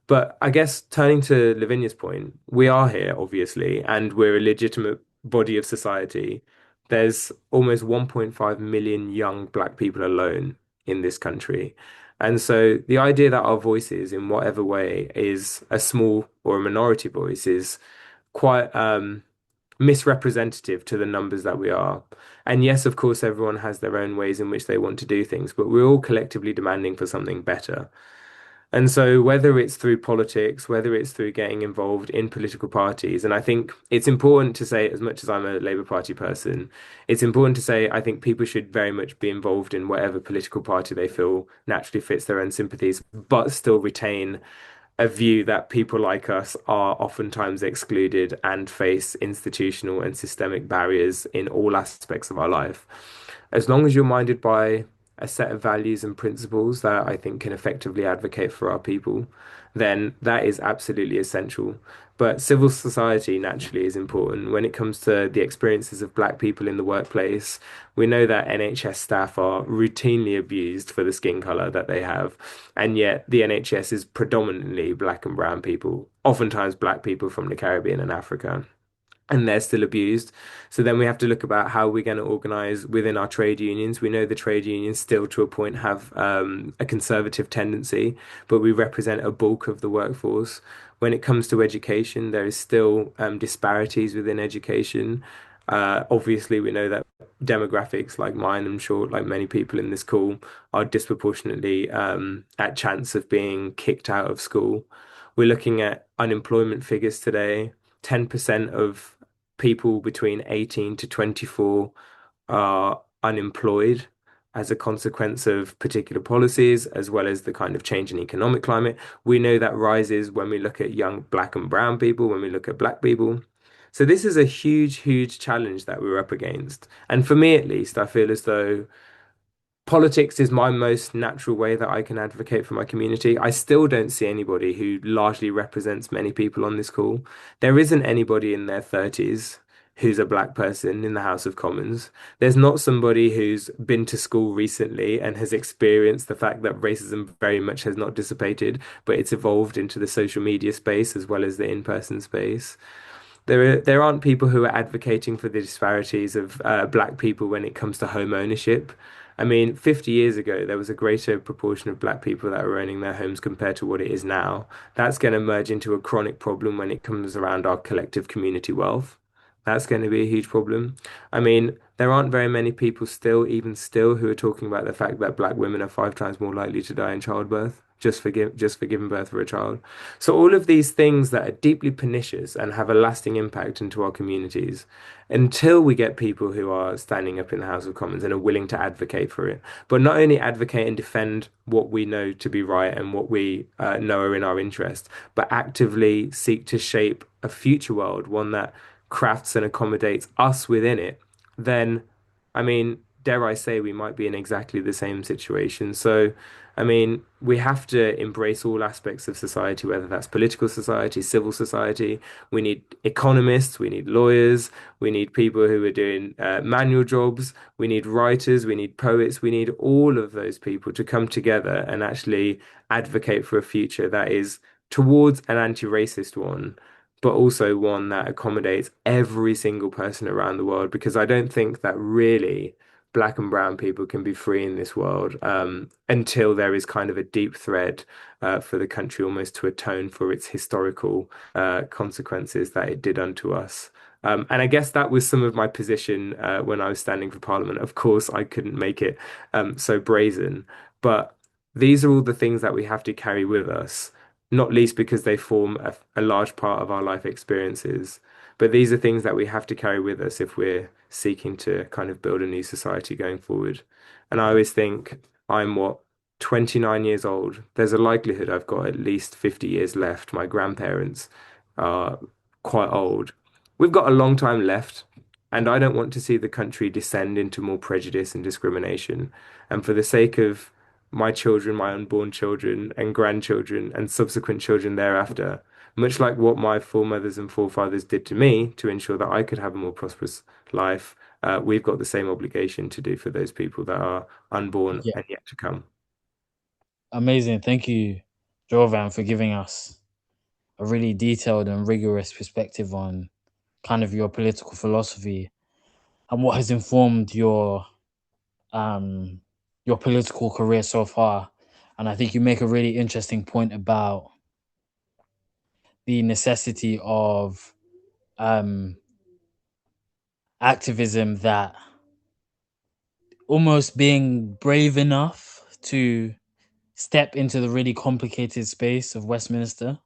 But I guess turning to Lavinia's point, we are here, obviously, and we're a legitimate body of society. There's almost 1.5 million young black people alone in this country. And so the idea that our voices, in whatever way, is a small or a minority voice is quite misrepresentative to the numbers that we are. And yes, of course, everyone has their own ways in which they want to do things, but we're all collectively demanding for something better. And so, whether it's through politics, whether it's through getting involved in political parties, and I think it's important to say, as much as I'm a Labour Party person, it's important to say I think people should very much be involved in whatever political party they feel naturally fits their own sympathies, but still retain a view that people like us are oftentimes excluded and face institutional and systemic barriers in all aspects of our life. As long as you're minded by a set of values and principles that I think can effectively advocate for our people, then that is absolutely essential. But civil society naturally is important. When it comes to the experiences of black people in the workplace, we know that NHS staff are routinely abused for the skin color that they have. And yet the NHS is predominantly black and brown people, oftentimes black people from the Caribbean and Africa, and they're still abused. So then we have to look about how we're going to organize within our trade unions. We know the trade unions still, to a point, have a conservative tendency, but we represent a bulk of the workforce. When it comes to education, there is still disparities within education. Obviously, we know that demographics like mine, I'm sure, like many people in this call, are disproportionately at chance of being kicked out of school. We're looking at unemployment figures today. 10% of people between 18 to 24 are unemployed as a consequence of particular policies, as well as the kind of change in economic climate. We know that rises when we look at young black and brown people, when we look at black people. So this is a huge, huge challenge that we're up against. And for me, at least, I feel as though politics is my most natural way that I can advocate for my community. I still don't see anybody who largely represents many people on this call. There isn't anybody in their 30s who's a black person in the House of Commons. There's not somebody who's been to school recently and has experienced the fact that racism very much has not dissipated, but it's evolved into the social media space as well as the in-person space. There aren't people who are advocating for the disparities of black people when it comes to home ownership. I mean, 50 years ago, there was a greater proportion of black people that were owning their homes compared to what it is now. That's going to merge into a chronic problem when it comes around our collective community wealth. That's going to be a huge problem. I mean, there aren't very many people still, even still, who are talking about the fact that black women are 5 times more likely to die in childbirth just for giving birth for a child. So all of these things that are deeply pernicious and have a lasting impact into our communities, until we get people who are standing up in the House of Commons and are willing to advocate for it, but not only advocate and defend what we know to be right and what we know are in our interest, but actively seek to shape a future world, one that crafts and accommodates us within it, then, I mean, dare I say, we might be in exactly the same situation. So, I mean, we have to embrace all aspects of society, whether that's political society, civil society. We need economists, we need lawyers, we need people who are doing manual jobs, we need writers, we need poets, we need all of those people to come together and actually advocate for a future that is towards an anti-racist one, but also one that accommodates every single person around the world. Because I don't think that really Black and brown people can be free in this world, until there is kind of a deep threat for the country almost to atone for its historical consequences that it did unto us. And I guess that was some of my position when I was standing for Parliament. Of course, I couldn't make it so brazen, but these are all the things that we have to carry with us, not least because they form a large part of our life experiences. But these are things that we have to carry with us if we're seeking to kind of build a new society going forward. And I always think I'm 29 years old. There's a likelihood I've got at least 50 years left. My grandparents are quite old. We've got a long time left, and I don't want to see the country descend into more prejudice and discrimination. And for the sake of my children, my unborn children, and grandchildren, and subsequent children thereafter, much like what my foremothers and forefathers did to me to ensure that I could have a more prosperous life, we've got the same obligation to do for those people that are unborn Yeah. and yet to come. Amazing. Thank you, Jovan, for giving us a really detailed and rigorous perspective on kind of your political philosophy and what has informed your political career so far. And I think you make a really interesting point about the necessity of activism, that almost being brave enough to step into the really complicated space of Westminster,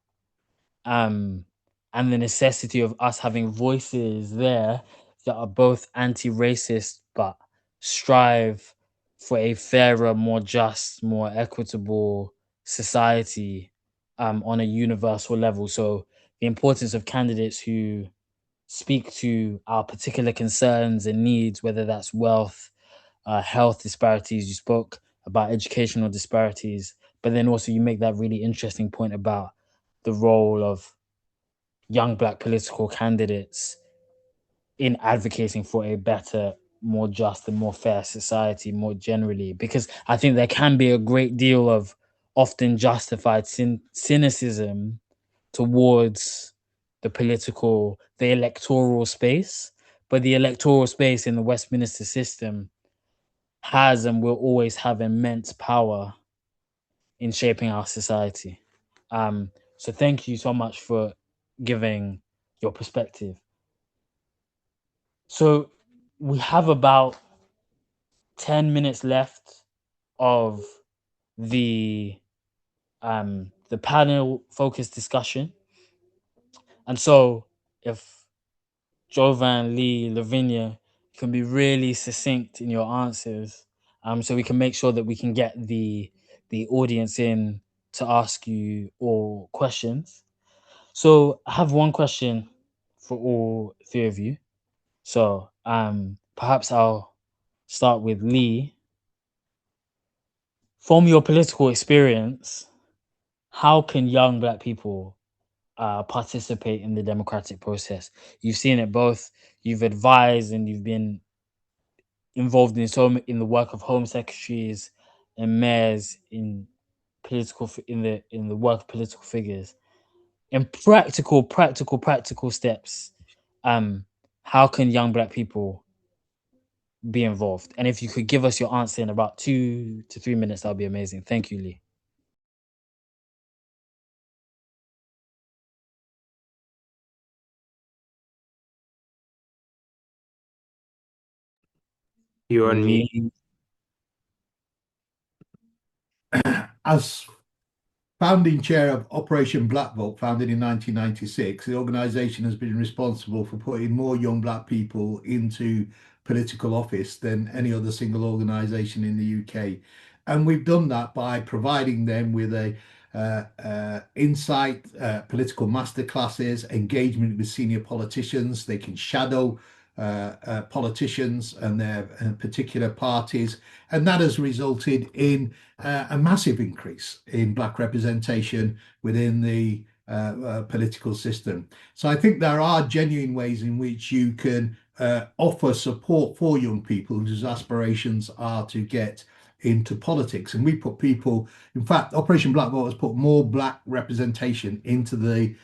and the necessity of us having voices there that are both anti-racist but strive for a fairer, more just, more equitable society on a universal level. So the importance of candidates who speak to our particular concerns and needs, whether that's wealth, health disparities. You spoke about educational disparities, but then also you make that really interesting point about the role of young Black political candidates in advocating for a better, more just, and more fair society more generally. Because I think there can be a great deal of often justified cynicism towards the electoral space. But the electoral space in the Westminster system has and will always have immense power in shaping our society. So thank you so much for giving your perspective. So we have about 10 minutes left of the panel focused discussion. And so if Jovan, Lee, Lavinia can be really succinct in your answers, so we can make sure that we can get the audience in to ask you all questions. So I have one question for all three of you. So perhaps I'll start with Lee. From your political experience, how can young Black people participate in the democratic process? You've seen it both. You've advised and you've been involved in the work of home secretaries and mayors in the work of political figures. In practical steps, how can young Black people be involved? And if you could give us your answer in about 2 to 3 minutes, that would be amazing. Thank you, Lee. You're on mute. Lee. As founding chair of Operation Black Vote, founded in 1996, the organisation has been responsible for putting more young Black people into political office than any other single organisation in the UK. And we've done that by providing them with insight, political masterclasses, engagement with senior politicians. They can shadow politicians and their particular parties, and that has resulted in a massive increase in Black representation within the political system. So I think there are genuine ways in which you can offer support for young people whose aspirations are to get into politics. And we put people, in fact, Operation Black Vote has put more Black representation into the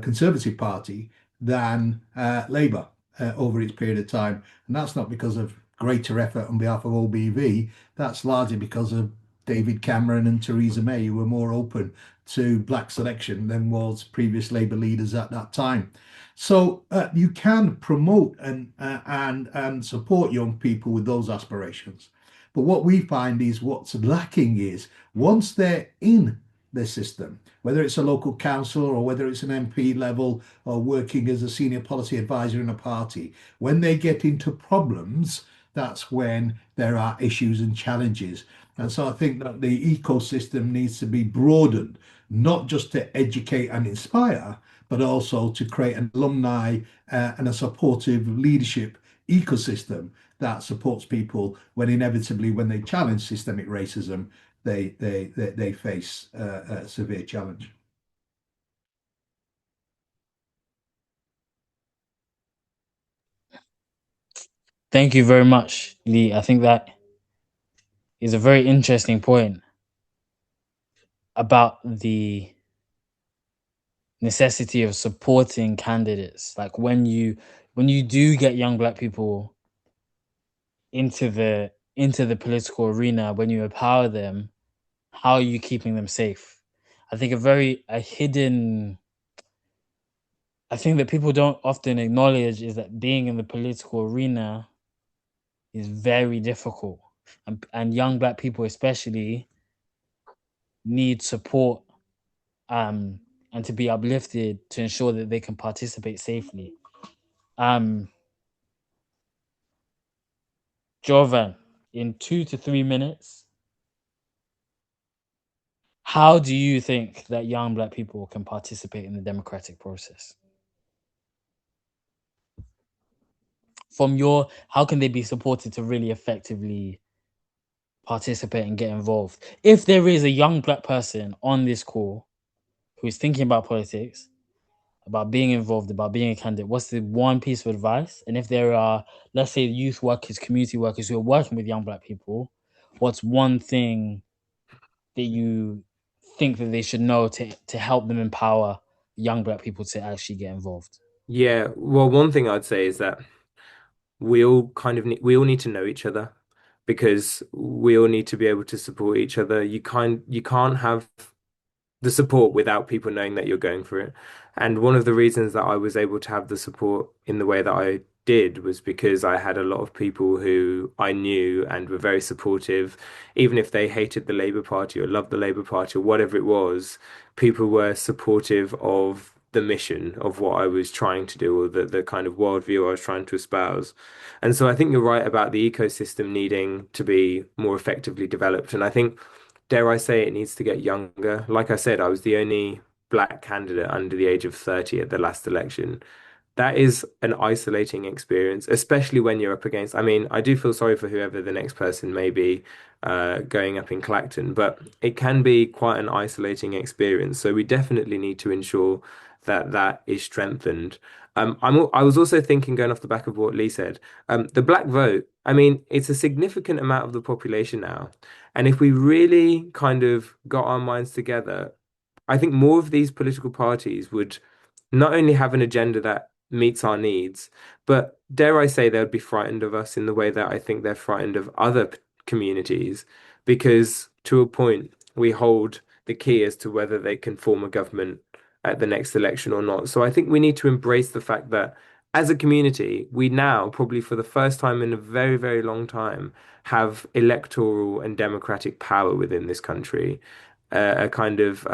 Conservative Party than Labour over its period of time. And that's not because of greater effort on behalf of OBV, that's largely because of David Cameron and Theresa May, who were more open to black selection than was previous Labour leaders at that time. So you can promote and support young people with those aspirations. But what we find is what's lacking is once they're in the system, whether it's a local council or whether it's an MP level or working as a senior policy advisor in a party, when they get into problems, that's when there are issues and challenges. And so I think that the ecosystem needs to be broadened, not just to educate and inspire, but also to create an alumni and a supportive leadership ecosystem that supports people when inevitably, when they challenge systemic racism, they face a severe challenge. Thank you very much, Lee. I think that is a very interesting point about the necessity of supporting candidates. Like when you do get young black people into the political arena, when you empower them, how are you keeping them safe? I think a hidden, I think that people don't often acknowledge is that being in the political arena is very difficult, and young black people especially need support and to be uplifted to ensure that they can participate safely. Jovan, in 2 to 3 minutes, how do you think that young black people can participate in the democratic process? How can they be supported to really effectively participate and get involved? If there is a young black person on this call who is thinking about politics, about being involved, about being a candidate, what's the one piece of advice? And if there are, let's say, youth workers, community workers who are working with young black people, what's one thing that you think that they should know to help them empower young black people to actually get involved? Yeah, well, one thing I'd say is that we all need to know each other, because we all need to be able to support each other. You can't have the support without people knowing that you're going for it. And one of the reasons that I was able to have the support in the way that I did was because I had a lot of people who I knew and were very supportive, even if they hated the Labour Party or loved the Labour Party or whatever it was. People were supportive of the mission of what I was trying to do, or the kind of worldview I was trying to espouse. And so I think you're right about the ecosystem needing to be more effectively developed. And I think, dare I say, it needs to get younger. Like I said, I was the only black candidate under the age of 30 at the last election. That is an isolating experience, especially when you're up against. I mean, I do feel sorry for whoever the next person may be going up in Clacton, but it can be quite an isolating experience. So we definitely need to ensure that that is strengthened. I was also thinking, going off the back of what Lee said, the black vote, I mean, it's a significant amount of the population now. And if we really kind of got our minds together, I think more of these political parties would not only have an agenda that meets our needs, but dare I say, they would be frightened of us in the way that I think they're frightened of other communities, because to a point, we hold the key as to whether they can form a government at the next election or not. So I think we need to embrace the fact that as a community, we now, probably for the first time in a very, very long time, have electoral and democratic power within this country, a kind of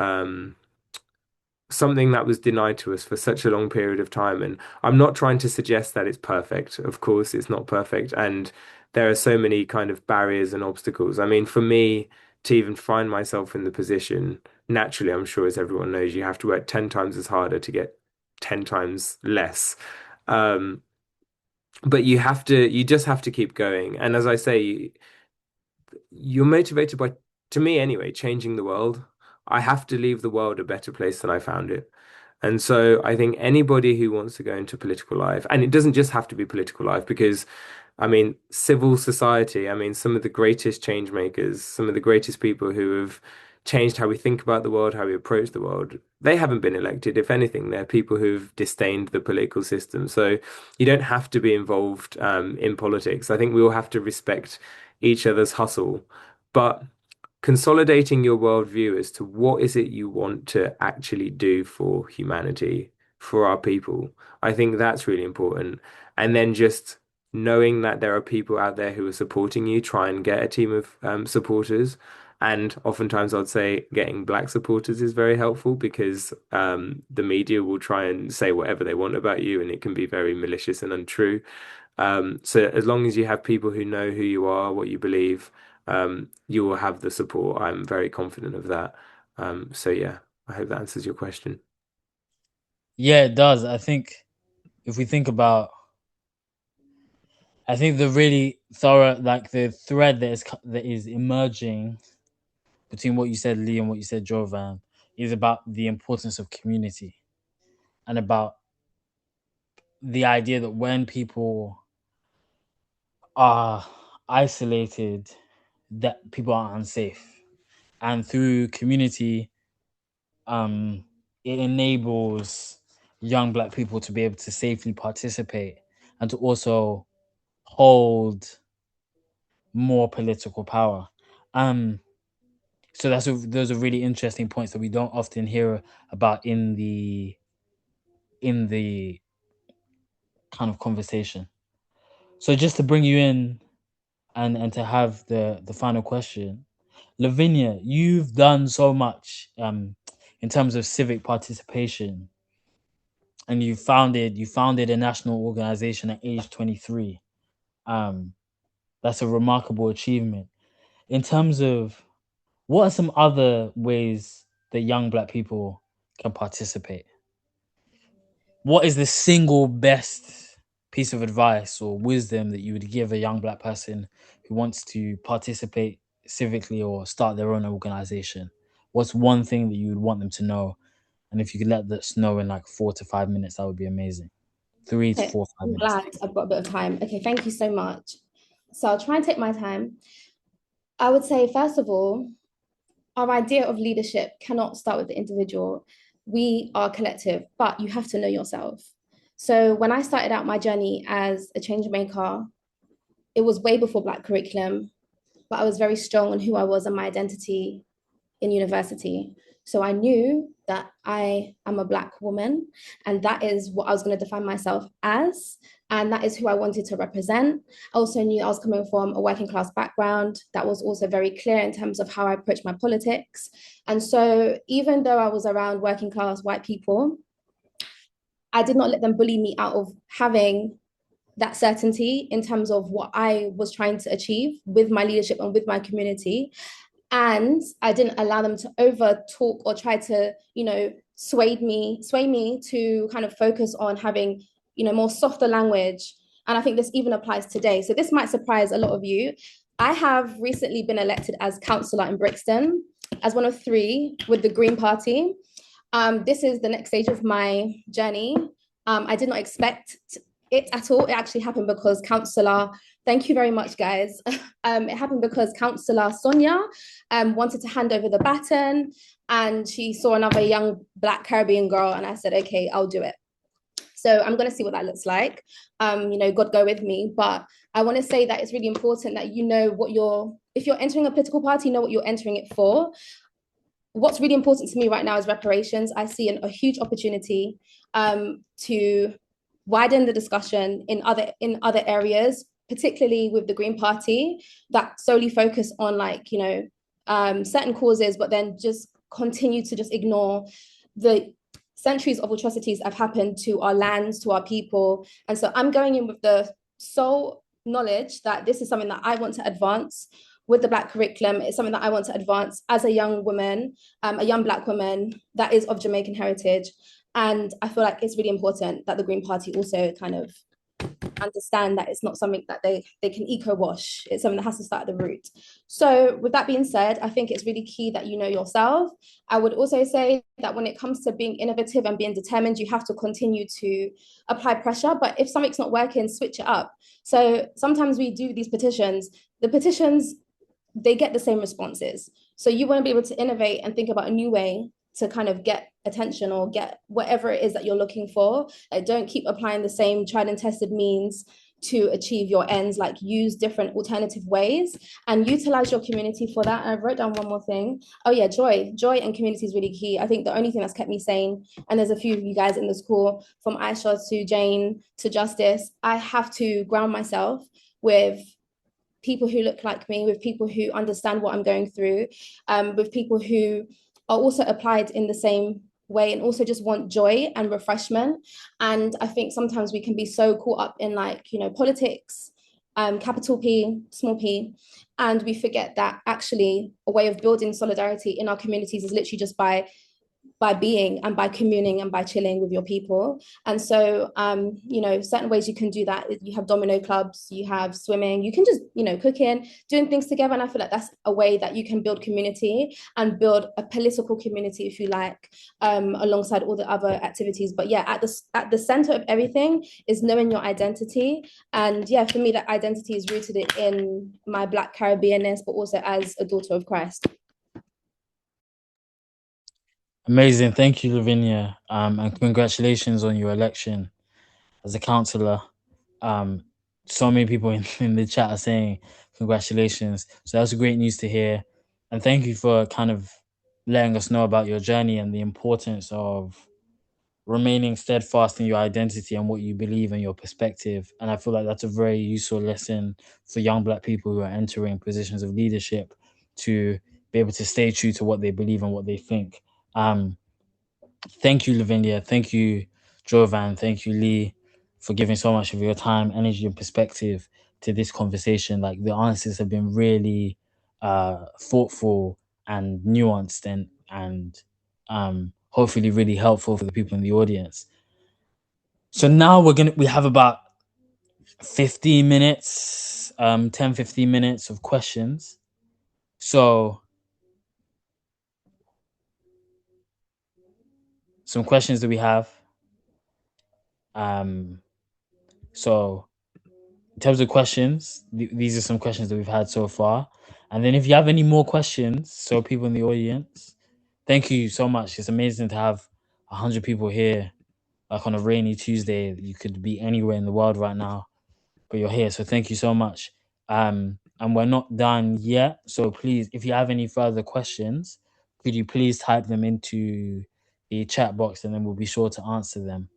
something that was denied to us for such a long period of time. And I'm not trying to suggest that it's perfect. Of course, it's not perfect. And there are so many kind of barriers and obstacles. I mean, for me to even find myself in the position, naturally, I'm sure, as everyone knows, you have to work 10 times as harder to get 10 times less. But you just have to keep going. And as I say, you're motivated by, to me anyway, changing the world. I have to leave the world a better place than I found it. And so I think anybody who wants to go into political life, and it doesn't just have to be political life, because I mean, civil society, I mean, some of the greatest change makers, some of the greatest people who have changed how we think about the world, how we approach the world. They haven't been elected. If anything, they're people who've disdained the political system. So you don't have to be involved in politics. I think we all have to respect each other's hustle, but consolidating your worldview as to what is it you want to actually do for humanity, for our people, I think that's really important. And then just knowing that there are people out there who are supporting you, try and get a team of supporters. And oftentimes I'd say getting Black supporters is very helpful because the media will try and say whatever they want about you, and it can be very malicious and untrue. So as long as you have people who know who you are, what you believe, you will have the support. I'm very confident of that. So yeah, I hope that answers your question. Yeah, it does. I think if we think about, I think the really thorough, like the thread that is emerging between what you said, Lee, and what you said, Jovan, is about the importance of community and about the idea that when people are isolated, that people are unsafe. And through community, it enables young Black people to be able to safely participate and to also hold more political power. So those are really interesting points that we don't often hear about in the kind of conversation. So just to bring you in and to have the final question, Lavinia, you've done so much in terms of civic participation, and you founded a national organization at age 23. That's a remarkable achievement. In terms of, what are some other ways that young Black people can participate? What is the single best piece of advice or wisdom that you would give a young Black person who wants to participate civically or start their own organization? What's one thing that you would want them to know? And if you could let us know in like 4 to 5 minutes, that would be amazing. 3 to 4, 5 I'm minutes. glad I've got a bit of time. Okay, thank you so much. So I'll try and take my time. I would say, first of all, our idea of leadership cannot start with the individual. We are collective, but you have to know yourself. So when I started out my journey as a change maker, it was way before Black curriculum, but I was very strong on who I was and my identity in university. So I knew that I am a Black woman, and that is what I was going to define myself as, and that is who I wanted to represent. I also knew I was coming from a working class background. That was also very clear in terms of how I approached my politics. And so even though I was around working class white people, I did not let them bully me out of having that certainty in terms of what I was trying to achieve with my leadership and with my community. And I didn't allow them to over talk or try to, sway me to kind of focus on having, more softer language. And I think this even applies today. So this might surprise a lot of you. I have recently been elected as councillor in Brixton, as one of 3 with the Green Party. This is the next stage of my journey. I did not expect it at all. It actually happened because councillor, thank you very much, guys. It happened because councillor Sonia wanted to hand over the baton, and she saw another young Black Caribbean girl, and I said, okay, I'll do it. So I'm going to see what that looks like. God go with me. But I want to say that it's really important that if you're entering a political party, know what you're entering it for. What's really important to me right now is reparations. I see a huge opportunity to widen the discussion in other areas, particularly with the Green Party, that solely focus on certain causes, but then just continue to just ignore the centuries of atrocities that have happened to our lands, to our people. And so I'm going in with the sole knowledge that this is something that I want to advance with the Black curriculum. It's something that I want to advance as a young woman, a young Black woman that is of Jamaican heritage. And I feel like it's really important that the Green Party also kind of understand that it's not something that they can eco-wash. It's something that has to start at the root. So with that being said, I think it's really key that you know yourself. I would also say that when it comes to being innovative and being determined, you have to continue to apply pressure. But if something's not working, switch it up. So sometimes we do these petitions. The petitions, they get the same responses. So you want to be able to innovate and think about a new way to kind of get attention or get whatever it is that you're looking for. Like, don't keep applying the same tried and tested means to achieve your ends. Like, use different alternative ways and utilize your community for that. And I wrote down one more thing. Oh yeah, joy and community is really key. I think the only thing that's kept me sane, and there's a few of you guys in this call, from Aisha to Jane to Justice, I have to ground myself with people who look like me, with people who understand what I'm going through, with people who are also applied in the same way and also just want joy and refreshment. And I think sometimes we can be so caught up in, like, you know, politics, capital P, small p, and we forget that actually a way of building solidarity in our communities is literally just by being and by communing and by chilling with your people. And so, you know, certain ways you can do that. You have domino clubs, you have swimming, you can just, you know, cooking, doing things together. And I feel like that's a way that you can build community and build a political community, if you like, alongside all the other activities. But yeah, at the center of everything is knowing your identity. And yeah, for me, that identity is rooted in my Black Caribbeanness, but also as a daughter of Christ. Amazing. Thank you, Lavinia. And congratulations on your election as a councillor. So many people in the chat are saying congratulations. So that's great news to hear. And thank you for kind of letting us know about your journey and the importance of remaining steadfast in your identity and what you believe and your perspective. And I feel like that's a very useful lesson for young Black people who are entering positions of leadership, to be able to stay true to what they believe and what they think. Thank you, Lavinia. Thank you, Jovan. Thank you, Lee, for giving so much of your time, energy, and perspective to this conversation. Like, the answers have been really thoughtful and nuanced, and hopefully really helpful for the people in the audience. So now we have about 15 minutes, 10-15 minutes of questions. So some questions that we have. So in terms of questions, these are some questions that we've had so far. And then if you have any more questions, so people in the audience, thank you so much. It's amazing to have 100 people here, like on a rainy Tuesday. You could be anywhere in the world right now, but you're here. So thank you so much. And we're not done yet. So please, if you have any further questions, could you please type them into the chat box, and then we'll be sure to answer them.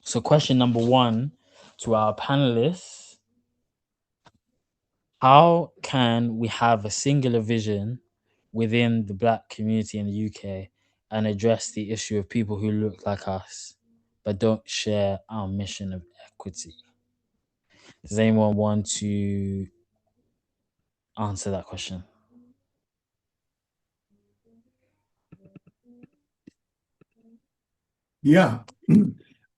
So question number one to our panelists: how can we have a singular vision within the Black community in the UK and address the issue of people who look like us but don't share our mission of equity? Does anyone want to answer that question? Yeah,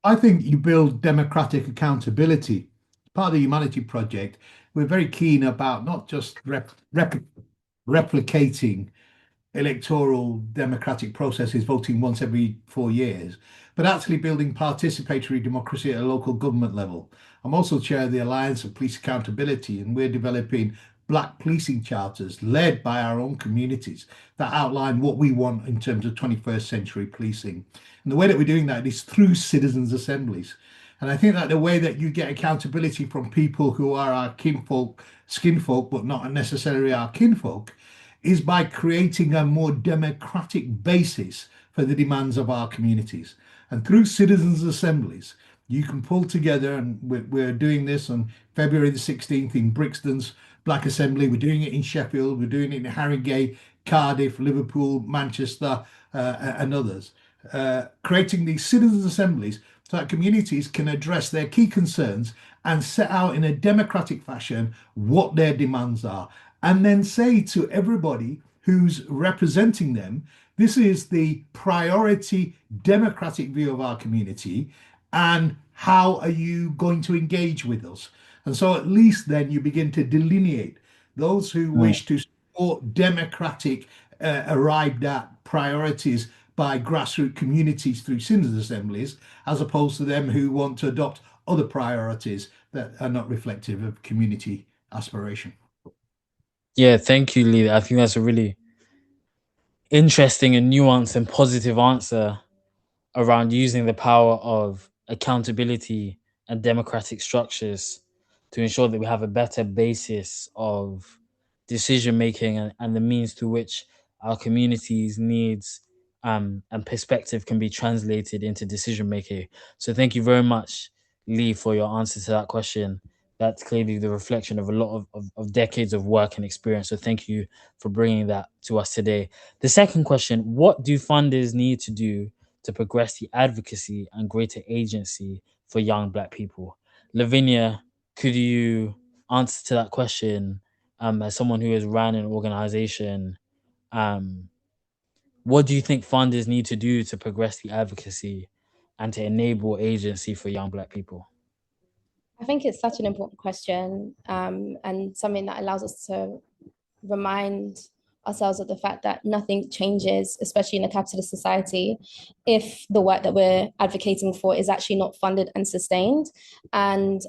I think you build democratic accountability. Part of the Humanity Project, we're very keen about not just replicating electoral democratic processes, voting once every 4 years, but actually building participatory democracy at a local government level. I'm also chair of the Alliance of Police Accountability, and we're developing Black policing charters led by our own communities that outline what we want in terms of 21st century policing. And the way that we're doing that is through citizens' assemblies. And I think that the way that you get accountability from people who are our kinfolk, skinfolk, but not necessarily our kinfolk, is by creating a more democratic basis for the demands of our communities. And through citizens' assemblies, you can pull together, and we're doing this on February the 16th in Brixton's Black Assembly. We're doing it in Sheffield. We're doing it in Harrogate, Cardiff, Liverpool, Manchester, and others. Creating these citizens' assemblies so that communities can address their key concerns and set out in a democratic fashion what their demands are, and then say to everybody who's representing them, this is the priority democratic view of our community, and how are you going to engage with us? And so at least then you begin to delineate those who wish to support democratic arrived at priorities by grassroots communities through citizens' assemblies, as opposed to them who want to adopt other priorities that are not reflective of community aspiration. Yeah, thank you, Lee. I think that's a really interesting and nuanced and positive answer around using the power of accountability and democratic structures to ensure that we have a better basis of decision making, and the means to which our communities' needs and perspective can be translated into decision making. So, thank you very much, Lee, for your answer to that question. That's clearly the reflection of a lot of decades of work and experience. So, thank you for bringing that to us today. The second question: what do funders need to do to progress the advocacy and greater agency for young Black people? Lavinia, could you answer to that question, as someone who has ran an organization? Um, what do you think funders need to do to progress the advocacy and to enable agency for young Black people? I think it's such an important question, and something that allows us to remind ourselves of the fact that nothing changes, especially in a capitalist society, if the work that we're advocating for is actually not funded and sustained. And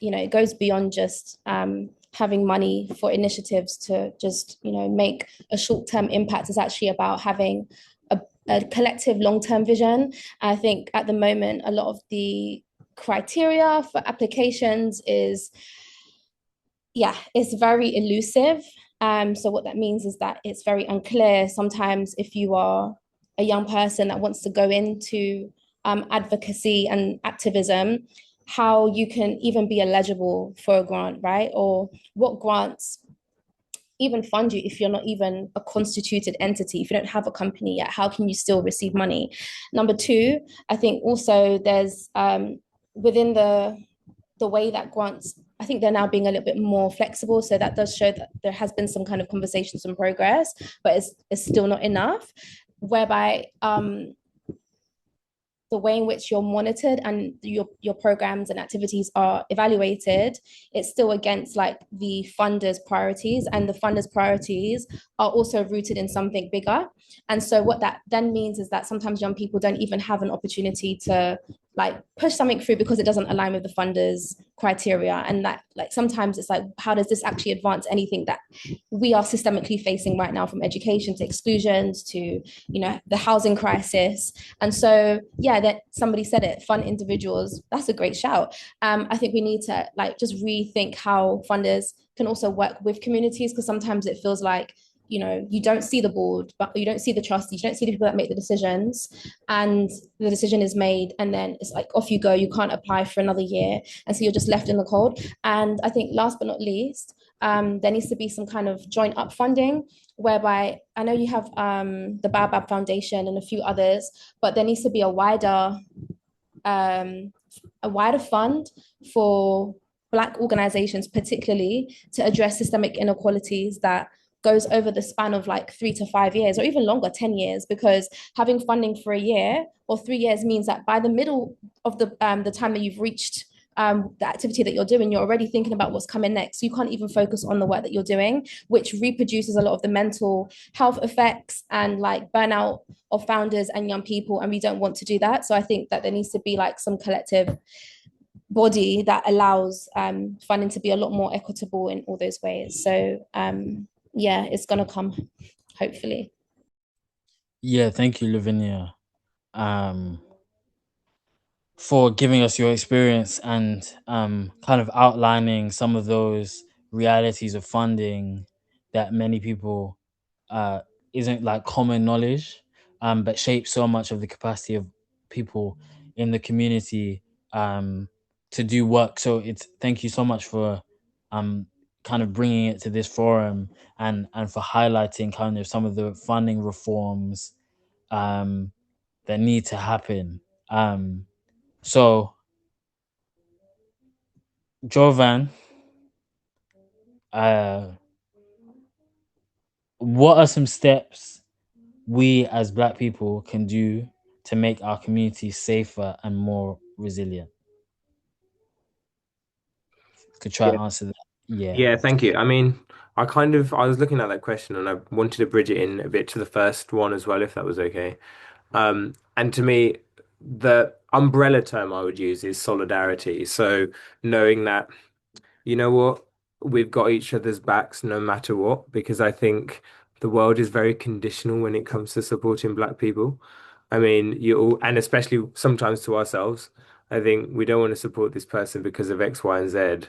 it goes beyond just having money for initiatives to just make a short-term impact. It's actually about having a collective long-term vision. I think at the moment, a lot of the criteria for applications is it's very elusive. So what that means is that it's very unclear sometimes if you are a young person that wants to go into advocacy and activism, how you can even be eligible for a grant, right? Or what grants even fund you if you're not even a constituted entity, if you don't have a company yet, how can you still receive money? Number two, I think also there's within the way that grants, I think they're now being a little bit more flexible. So that does show that there has been some kind of conversations and progress, but it's still not enough, whereby the way in which you're monitored and your programs and activities are evaluated, it's still against like the funders' priorities, and the funders' priorities are also rooted in something bigger. And so what that then means is that sometimes young people don't even have an opportunity to like push something through because it doesn't align with the funders' criteria. And that like sometimes it's like, how does this actually advance anything that we are systemically facing right now, from education to exclusions to the housing crisis? And so that somebody said it, fund individuals, that's a great shout. I think we need to like just rethink how funders can also work with communities, because sometimes it feels like you don't see the board, but you don't see the trustees, you don't see the people that make the decisions, and the decision is made and then it's like off you go, you can't apply for another year, and so you're just left in the cold. And I think last but not least, there needs to be some kind of joint up funding, whereby I know you have the Baobab Foundation and a few others, but there needs to be a wider fund for Black organizations, particularly to address systemic inequalities that goes over the span of like 3 to 5 years, or even longer, 10 years, because having funding for a year or 3 years means that by the middle of the time that you've reached the activity that you're doing, you're already thinking about what's coming next. You can't even focus on the work that you're doing, which reproduces a lot of the mental health effects and like burnout of founders and young people. And we don't want to do that. So I think that there needs to be like some collective body that allows funding to be a lot more equitable in all those ways. So it's gonna come, hopefully. Yeah, thank you, Lavinia, for giving us your experience and kind of outlining some of those realities of funding that many people isn't like common knowledge, but shapes so much of the capacity of people in the community to do work. So it's thank you so much for kind of bringing it to this forum, and for highlighting kind of some of the funding reforms that need to happen. So, Jovan, what are some steps we as Black people can do to make our community safer and more resilient? Could try Yeah. to answer that. Yeah. Yeah, thank you. I mean, I was looking at that question and I wanted to bridge it in a bit to the first one as well, if that was okay. And to me, the umbrella term I would use is solidarity. So knowing that, you know what, we've got each other's backs no matter what, because I think the world is very conditional when it comes to supporting Black people. I mean, you all, and especially sometimes to ourselves, I think we don't want to support this person because of X, Y, and Z.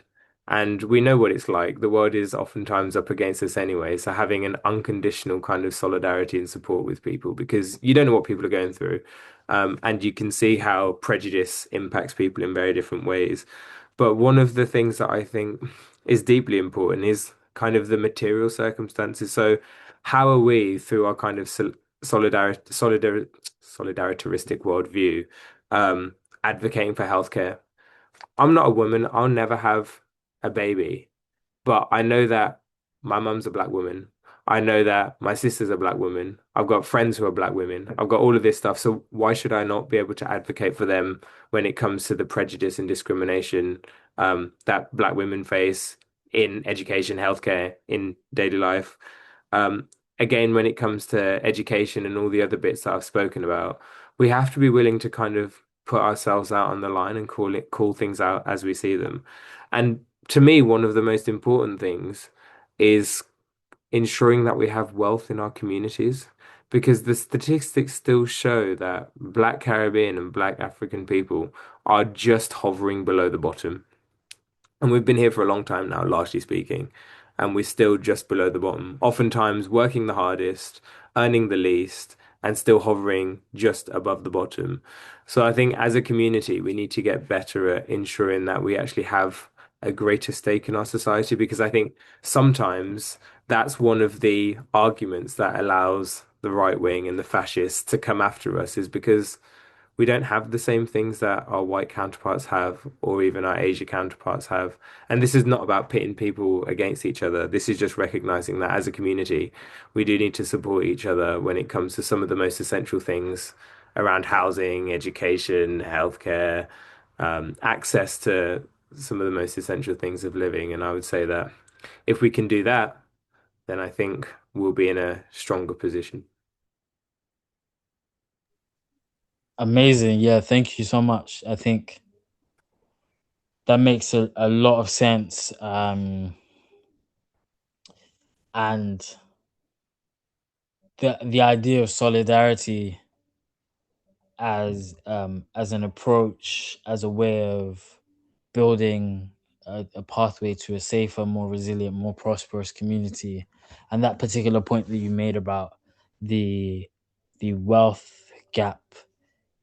And we know what it's like. The world is oftentimes up against us anyway. So having an unconditional kind of solidarity and support with people, because you don't know what people are going through. And you can see how prejudice impacts people in very different ways. But one of the things that I think is deeply important is kind of the material circumstances. So how are we, through our kind of solidaritaristic worldview, um, advocating for healthcare? I'm not a woman. I'll never have a baby. But I know that my mum's a black woman. I know that my sister's a black woman. I've got friends who are black women. I've got all of this stuff. So why should I not be able to advocate for them when it comes to the prejudice and discrimination that black women face in education, healthcare, in daily life? Um, Again, when it comes to education and all the other bits that I've spoken about, we have to be willing to kind of put ourselves out on the line and call things out as we see them. And to me, one of the most important things is ensuring that we have wealth in our communities, because the statistics still show that Black Caribbean and Black African people are just hovering below the bottom. And we've been here for a long time now, largely speaking, and we're still just below the bottom, oftentimes working the hardest, earning the least, and still hovering just above the bottom. So I think as a community, we need to get better at ensuring that we actually have a greater stake in our society, because I think sometimes that's one of the arguments that allows the right wing and the fascists to come after us, is because we don't have the same things that our white counterparts have, or even our Asia counterparts have. And this is not about pitting people against each other. This is just recognizing that as a community, we do need to support each other when it comes to some of the most essential things around housing, education, healthcare, access to some of the most essential things of living. And I would say that if we can do that, then I think we'll be in a stronger position. Amazing. Yeah, thank you so much. I think that makes a lot of sense. And the idea of solidarity as an approach, as a way of building a pathway to a safer, more resilient, more prosperous community. And that particular point that you made about the wealth gap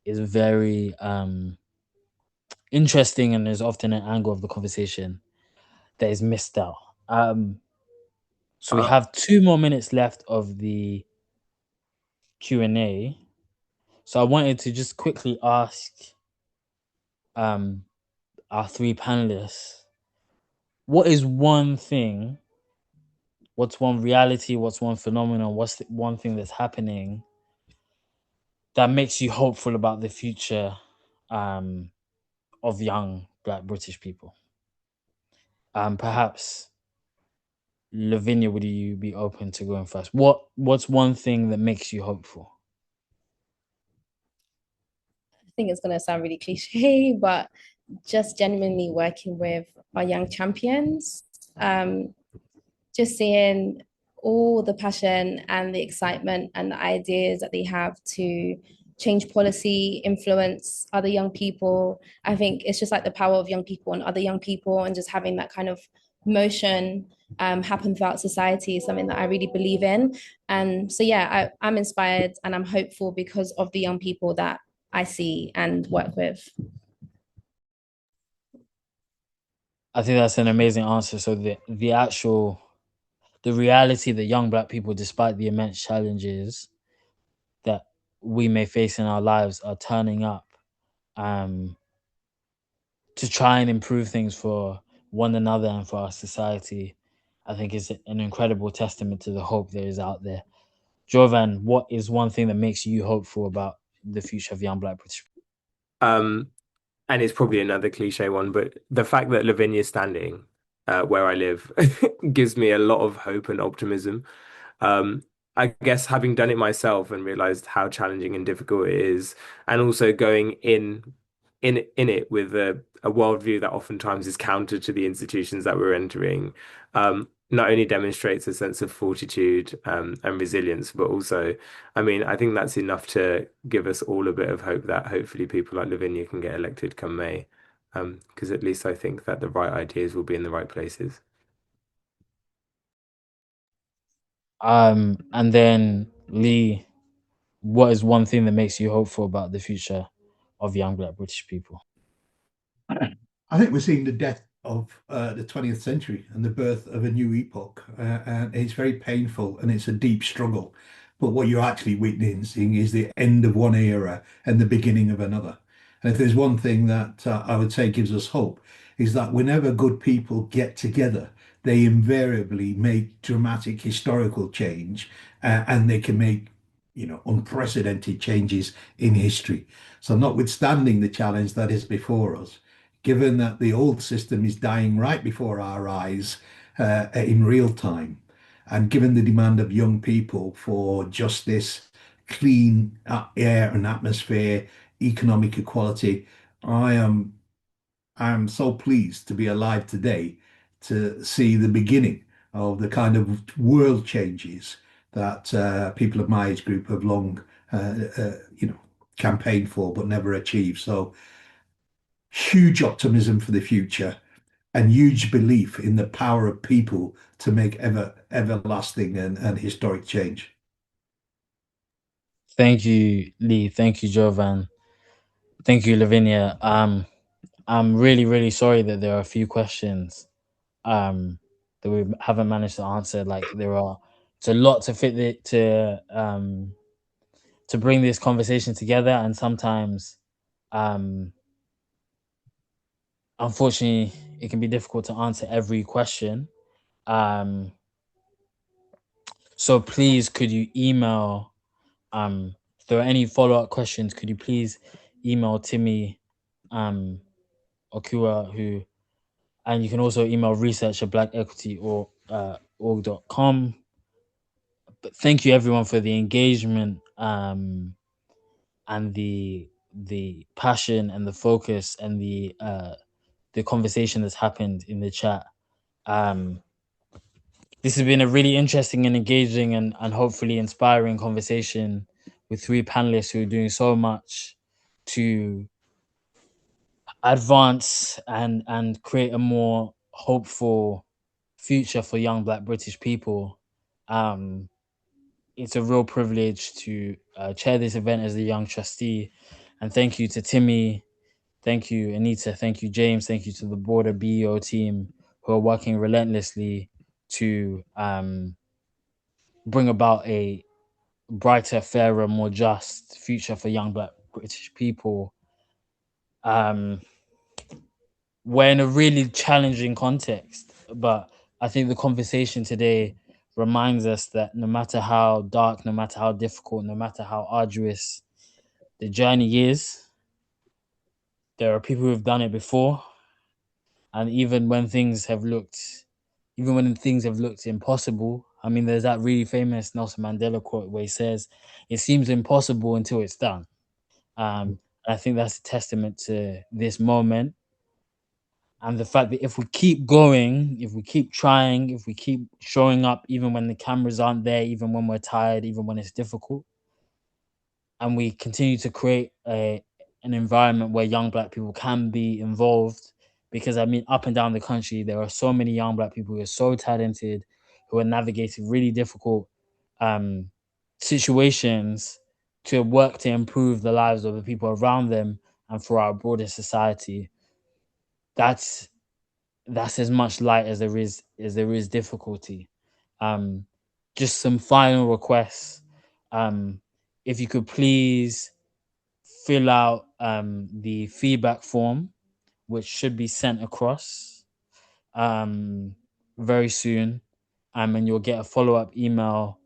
is very interesting, and is often an angle of the conversation that is missed out. So we have 2 more minutes left of the Q&A. So I wanted to just quickly ask our three panelists, what is one thing, what's one reality, what's one phenomenon, what's the one thing that's happening that makes you hopeful about the future of young Black British people? Perhaps Lavinia, would you be open to going first? What's one thing that makes you hopeful? I think it's going to sound really cliche, but just genuinely working with our young champions, just seeing all the passion and the excitement and the ideas that they have to change policy, influence other young people. I think it's just like the power of young people and other young people, and just having that kind of motion happen throughout society is something that I really believe in. And so, yeah, I'm inspired and I'm hopeful because of the young people that I see and work with. I think that's an amazing answer. So the reality that young Black people, despite the immense challenges that we may face in our lives, are turning up to try and improve things for one another and for our society, I think is an incredible testament to the hope there is out there. Jovan, what is one thing that makes you hopeful about the future of young Black British people? And it's probably another cliche one, but the fact that Lavinia is standing where I live gives me a lot of hope and optimism. I guess having done it myself and realized how challenging and difficult it is, and also going in it with a worldview that oftentimes is counter to the institutions that we're entering, not only demonstrates a sense of fortitude and resilience, but also, I mean, I think that's enough to give us all a bit of hope that hopefully people like Lavinia can get elected come May, because at least I think that the right ideas will be in the right places. And then Lee, what is one thing that makes you hopeful about the future of young Black British people? I think we're seeing the death of the 20th century and the birth of a new epoch. And it's very painful and it's a deep struggle. But what you're actually witnessing is the end of one era and the beginning of another. And if there's one thing that I would say gives us hope, is that whenever good people get together, they invariably make dramatic historical change and they can make unprecedented changes in history. So notwithstanding the challenge that is before us, given that the old system is dying right before our eyes in real time, and given the demand of young people for justice, clean air and atmosphere, economic equality, I am so pleased to be alive today to see the beginning of the kind of world changes that people of my age group have long, campaigned for but never achieved. So huge optimism for the future and huge belief in the power of people to make everlasting and historic change. Thank you, Lee. Thank you, Jovan. Thank you, Lavinia. I'm really, really sorry that there are a few questions that we haven't managed to answer. Like it's a lot to fit to bring this conversation together, and sometimes unfortunately it can be difficult to answer every question. So please, could you email if there are any follow-up questions, could you please email Timmy Okua, and you can also email research@blackequity.org.com. But thank you everyone for the engagement and the passion and the focus and the conversation that's happened in the chat. This has been a really interesting and engaging and hopefully inspiring conversation with three panelists who are doing so much to advance and create a more hopeful future for young Black British people. It's a real privilege to chair this event as the young trustee. And thank you to Timmy, thank you Anita, thank you James, thank you to the broader BEO team who are working relentlessly to bring about a brighter, fairer, more just future for young Black British people. We're in a really challenging context, but I think the conversation today reminds us that no matter how dark, no matter how difficult, no matter how arduous the journey is, there are people who've done it before. And even when things have looked impossible, I mean, there's that really famous Nelson Mandela quote where he says, "It seems impossible until it's done." I think that's a testament to this moment. And the fact that if we keep going, if we keep trying, if we keep showing up, even when the cameras aren't there, even when we're tired, even when it's difficult, and we continue to create an environment where young Black people can be involved, because I mean, up and down the country, there are so many young Black people who are so talented, who are navigating really difficult situations to work to improve the lives of the people around them and for our broader society. That's as much light as there is difficulty. Just some final requests. If you could please fill out the feedback form, which should be sent across very soon, and you'll get a follow-up email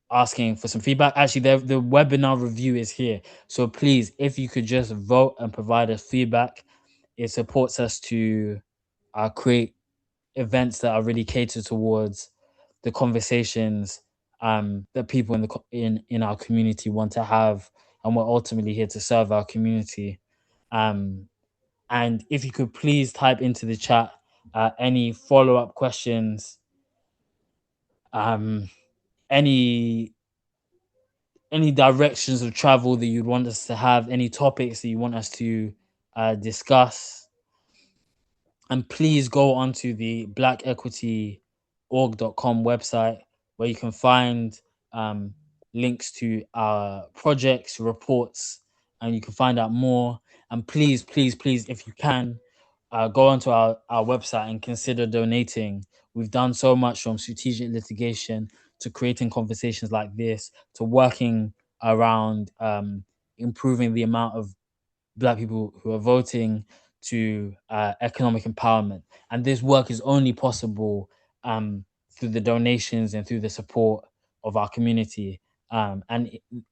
asking for some feedback. Actually, the webinar review is here, so please, if you could just vote and provide us feedback, it supports us to create events that are really catered towards the conversations that people in our community want to have and we're ultimately here to serve our community. And if you could please type into the chat any follow-up questions, any directions of travel that you'd want us to have, any topics that you want us to discuss. And please go onto the blackequityorg.com website, where you can find links to our projects, reports, and you can find out more. And please, please, please, if you can, go onto our website and consider donating. We've done so much, from strategic litigation to creating conversations like this, to working around improving the amount of Black people who are voting, to economic empowerment. And this work is only possible through the donations and through the support of our community.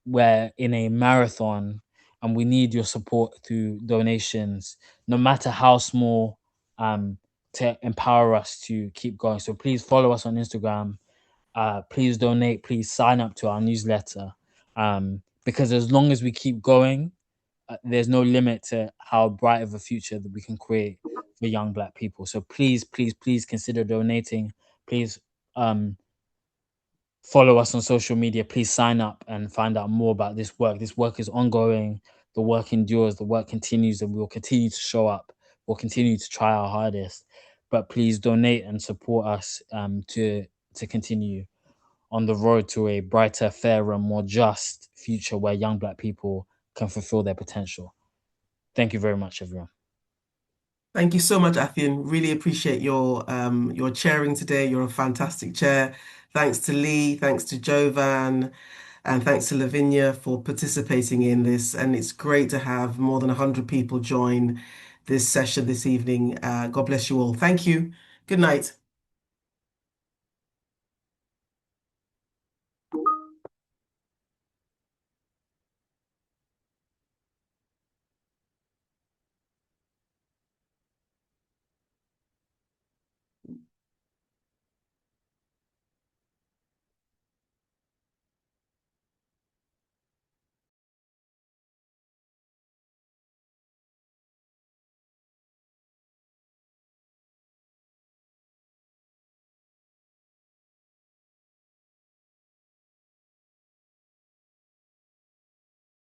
We're in a marathon, and we need your support through donations, no matter how small, to empower us to keep going. So please follow us on Instagram. Please donate. Please sign up to our newsletter. Because as long as we keep going, there's no limit to how bright of a future that we can create for young Black people. So please, please, please consider donating. Please follow us on social media. Please sign up and find out more about this work. This work is ongoing. The work endures. The work continues, and we'll continue to show up. We'll continue to try our hardest. But please donate and support us to continue on the road to a brighter, fairer, more just future where young Black people can fulfill their potential. Thank you very much, everyone. Thank you so much, Athian. Really appreciate your chairing today. You're a fantastic chair. Thanks to Lee, thanks to Jovan, and thanks to Lavinia for participating in this. And it's great to have more than 100 people join this session this evening. God bless you all. Thank you. Good night.